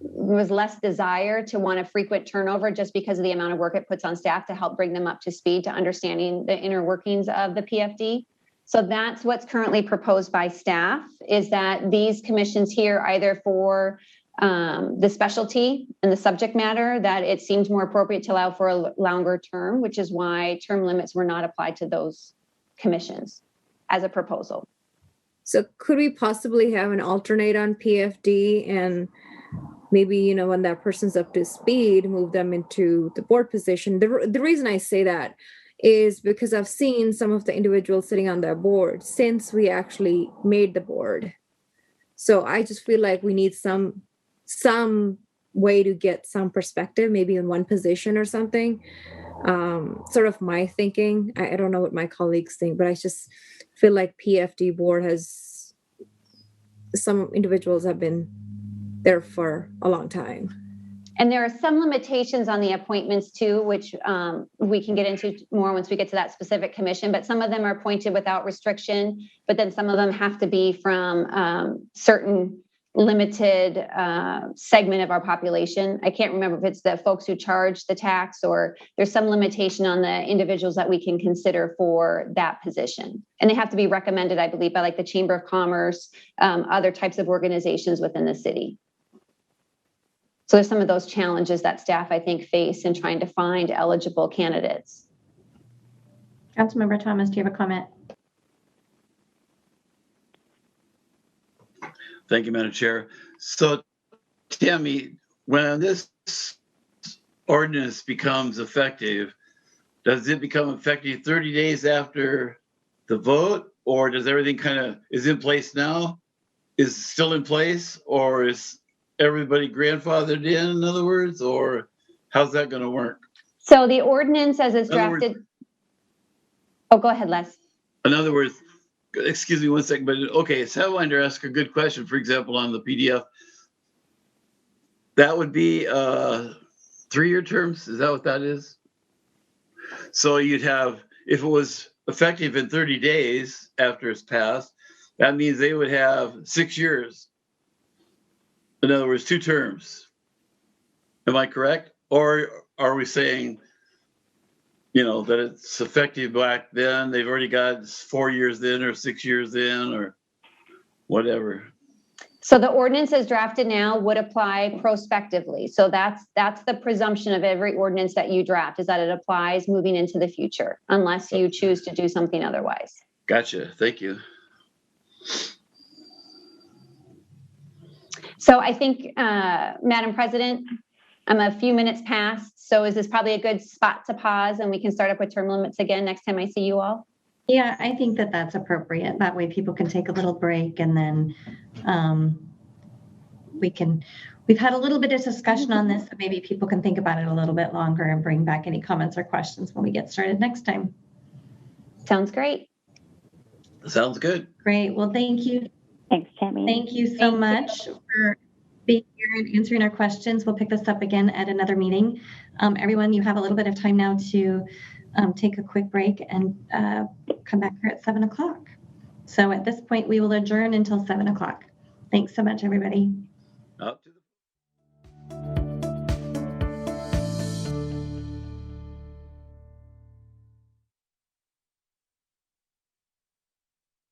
was less desire to want a frequent turnover just because of the amount of work it puts on staff to help bring them up to speed to understanding the inner workings of the PFD. So that's what's currently proposed by staff, is that these commissions here, either for the specialty and the subject matter, that it seems more appropriate to allow for a longer term, which is why term limits were not applied to those commissions as a proposal. So could we possibly have an alternate on PFD, and maybe, when that person's up to speed, move them into the board position? The reason I say that is because I've seen some of the individuals sitting on that board since we actually made the board. So I just feel like we need some way to get some perspective, maybe in one position or something. Sort of my thinking. I don't know what my colleagues think, but I just feel like PFD board has, some individuals have been there for a long time. And there are some limitations on the appointments too, which we can get into more once we get to that specific commission, but some of them are appointed without restriction, but then some of them have to be from certain limited segment of our population. I can't remember if it's the folks who charge the tax, or there's some limitation on the individuals that we can consider for that position. And they have to be recommended, I believe, by like the Chamber of Commerce, other types of organizations within the city. So there's some of those challenges that staff, I think, face in trying to find eligible candidates. Councilmember Thomas, do you have a comment? Thank you, Madam Chair. So, Tammy, when this ordinance becomes effective, does it become effective 30 days after the vote, or does everything is in place now? Is still in place, or is everybody grandfathered in other words, or how's that going to work? So the ordinance as it's drafted, Oh, go ahead, Les. In other words, excuse me 1 second, but okay, Sidewinder asked a good question. For example, on the PDF, that would be 3-year terms. Is that what that is? So you'd have, if it was effective in 30 days after it's passed, that means they would have 6 years. In other words, 2 terms. Am I correct? Or are we saying, that it's effective back then, they've already got 4 years in or 6 years in or whatever? So the ordinance as drafted now would apply prospectively. So that's the presumption of every ordinance that you draft, is that it applies moving into the future, unless you choose to do something otherwise. Gotcha. Thank you. So I think, Madam President, I'm a few minutes past. So is this probably a good spot to pause and we can start up with term limits again next time I see you all? Yeah, I think that that's appropriate. That way people can take a little break and then we've had a little bit of discussion on this, so maybe people can think about it a little bit longer and bring back any comments or questions when we get started next time. Sounds great. Sounds good. Great. Well, thank you. Thanks, Tammy. Thank you so much for being here and answering our questions. We'll pick this up again at another meeting. Everyone, you have a little bit of time now to take a quick break and come back here at 7 o'clock. So at this point, we will adjourn until 7 o'clock. Thanks so much, everybody. Up to the